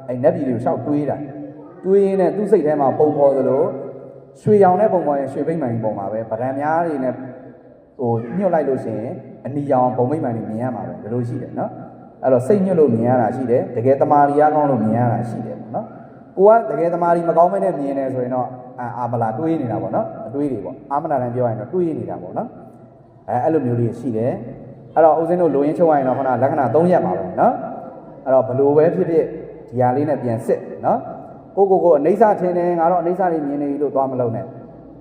အဲ့နတ်ပြည်တွေကိုရှောက်တွေးတာတွေးရင်းနဲ့သူ့စိတ်ထဲမှာပုံပေါ်သလိုရွှေရောင်တဲ့ပုံပေါ်ရင်ရွှေဘိမှန်ပုံမှာပဲပကံများတွေနဲ့ဟိုညှို့လိုက်လို့ရှိရင်အနီရောင်ပုံဘိမှန်တွေမြင်ရမှာပဲဒီလိုရှိတယ်နော်အဲ့တော့စိတ်ညှို့လို့မြင်ရတာရှိတယ်တကယ်တမာရီရကောင်းလို့မြင်ရတာရှိတယ်ပေါ့နော်ကိုကတကယ်တမာရီမကောင်းမဲနဲ့မြင်နေဆိုရင်တော့အာမလာတွေးနေတာပေါ့နော်အတွေးတွေပေါ့အာမနာတိုင်းပြောရင်တော့တွေးနေတာပေါ့နော်အဲ့လိုမျိုးလေးရှိတယ်အဲ့တော့ဦးဇင်းတို့လိုရင်းချုပ်ရရင်တော့ခဏလက္ခဏာ3ရက်ပါပဲနော်အဲ့တော့ဘလို့ပဲဖြစ်ဖြစ်ဒီဟာလေးနဲ့ပြန်စစ်နော်ကိုအနိစ္စထင်တယ်ငါတော့အနိစ္စတွေမြင်နေပြီလို့သွားမလုပ်နဲ့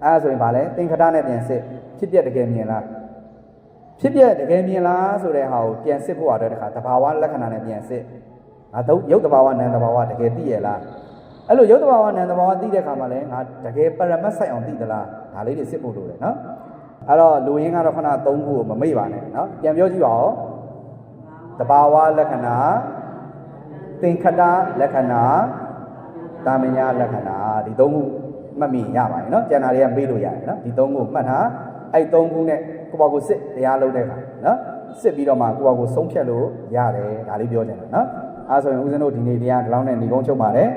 အဲ့ဒါဆိုရင်ဗာလဲသင်္ခတနဲ့ပြန်စစ်ဖြစ်ပြတကယ်မြင်လားဖြစ်ပြတကယ်မြင်လားဆိုတဲ့ဟာကိုပြန်စစ်ဖို့ရတဲ့တခါတဘာဝလက္ခဏာနဲ့ပြန်စစ်ငါတို့ရုပ်တဘာဝနာမ်တဘာဝတကယ်သိရလားအဲ့လိုရုပ်တဘာဝနာမ်တဘာဝသိတဲ့ခါမှာလဲငါတကယ်ပရမတ်ဆိုင်အောင်သိသလားဒါလေးတွေစစ်ဖို့လိုတယ်နော်အဲ့တော့လူရင်းကတော့ခဏ3ခုကိုမမေ့ပါနဲ့နော်ပြန်ပြောကြည့်ပါဦးတဘာဝလက္ခဏာသင်္ခတလက္ခဏာတာမညာလက္ခဏာဒီ3ခုမှတ်မိရပါတယ်နော်ကျန်တာတွေကမေးလို့ရတယ်နော်ဒီ3ခုမှတ်ထားအဲ့3ခုနဲ့ကိုယ့်ဘာကိုစစ်တရားလုပ်တဲ့ခါနော်စစ်ပြီးတော့မှကိုယ့်ဘာကိုဆုံးဖြတ်လို့ရတယ်ဒါလေးပြောချင်တယ်နော်အဲဆိုရင်ဦးဇင်းတို့ဒီနေ့တရားဒီလောက်နဲ့ညီကုန်းချုပ်ပါတယ်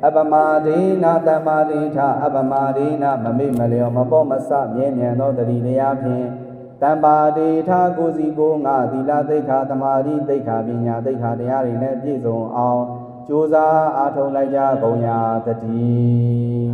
အပမဒိနာတမဒိထအပမဒိနာမမိတ်မလျော်မပေါ်မဆမြဲမြံသောတတိတရားဖြင့်တမ္ပါဒိထကိုစီကိုငါသီလသိက္ခာသမာဓိသိက္ခာပညာသိက္ခာတရားတွေနဲ့ပြည့်စုံအောင်ကြိုးစားအားထုတ်လိုက်ကြကုန်ရာတည်း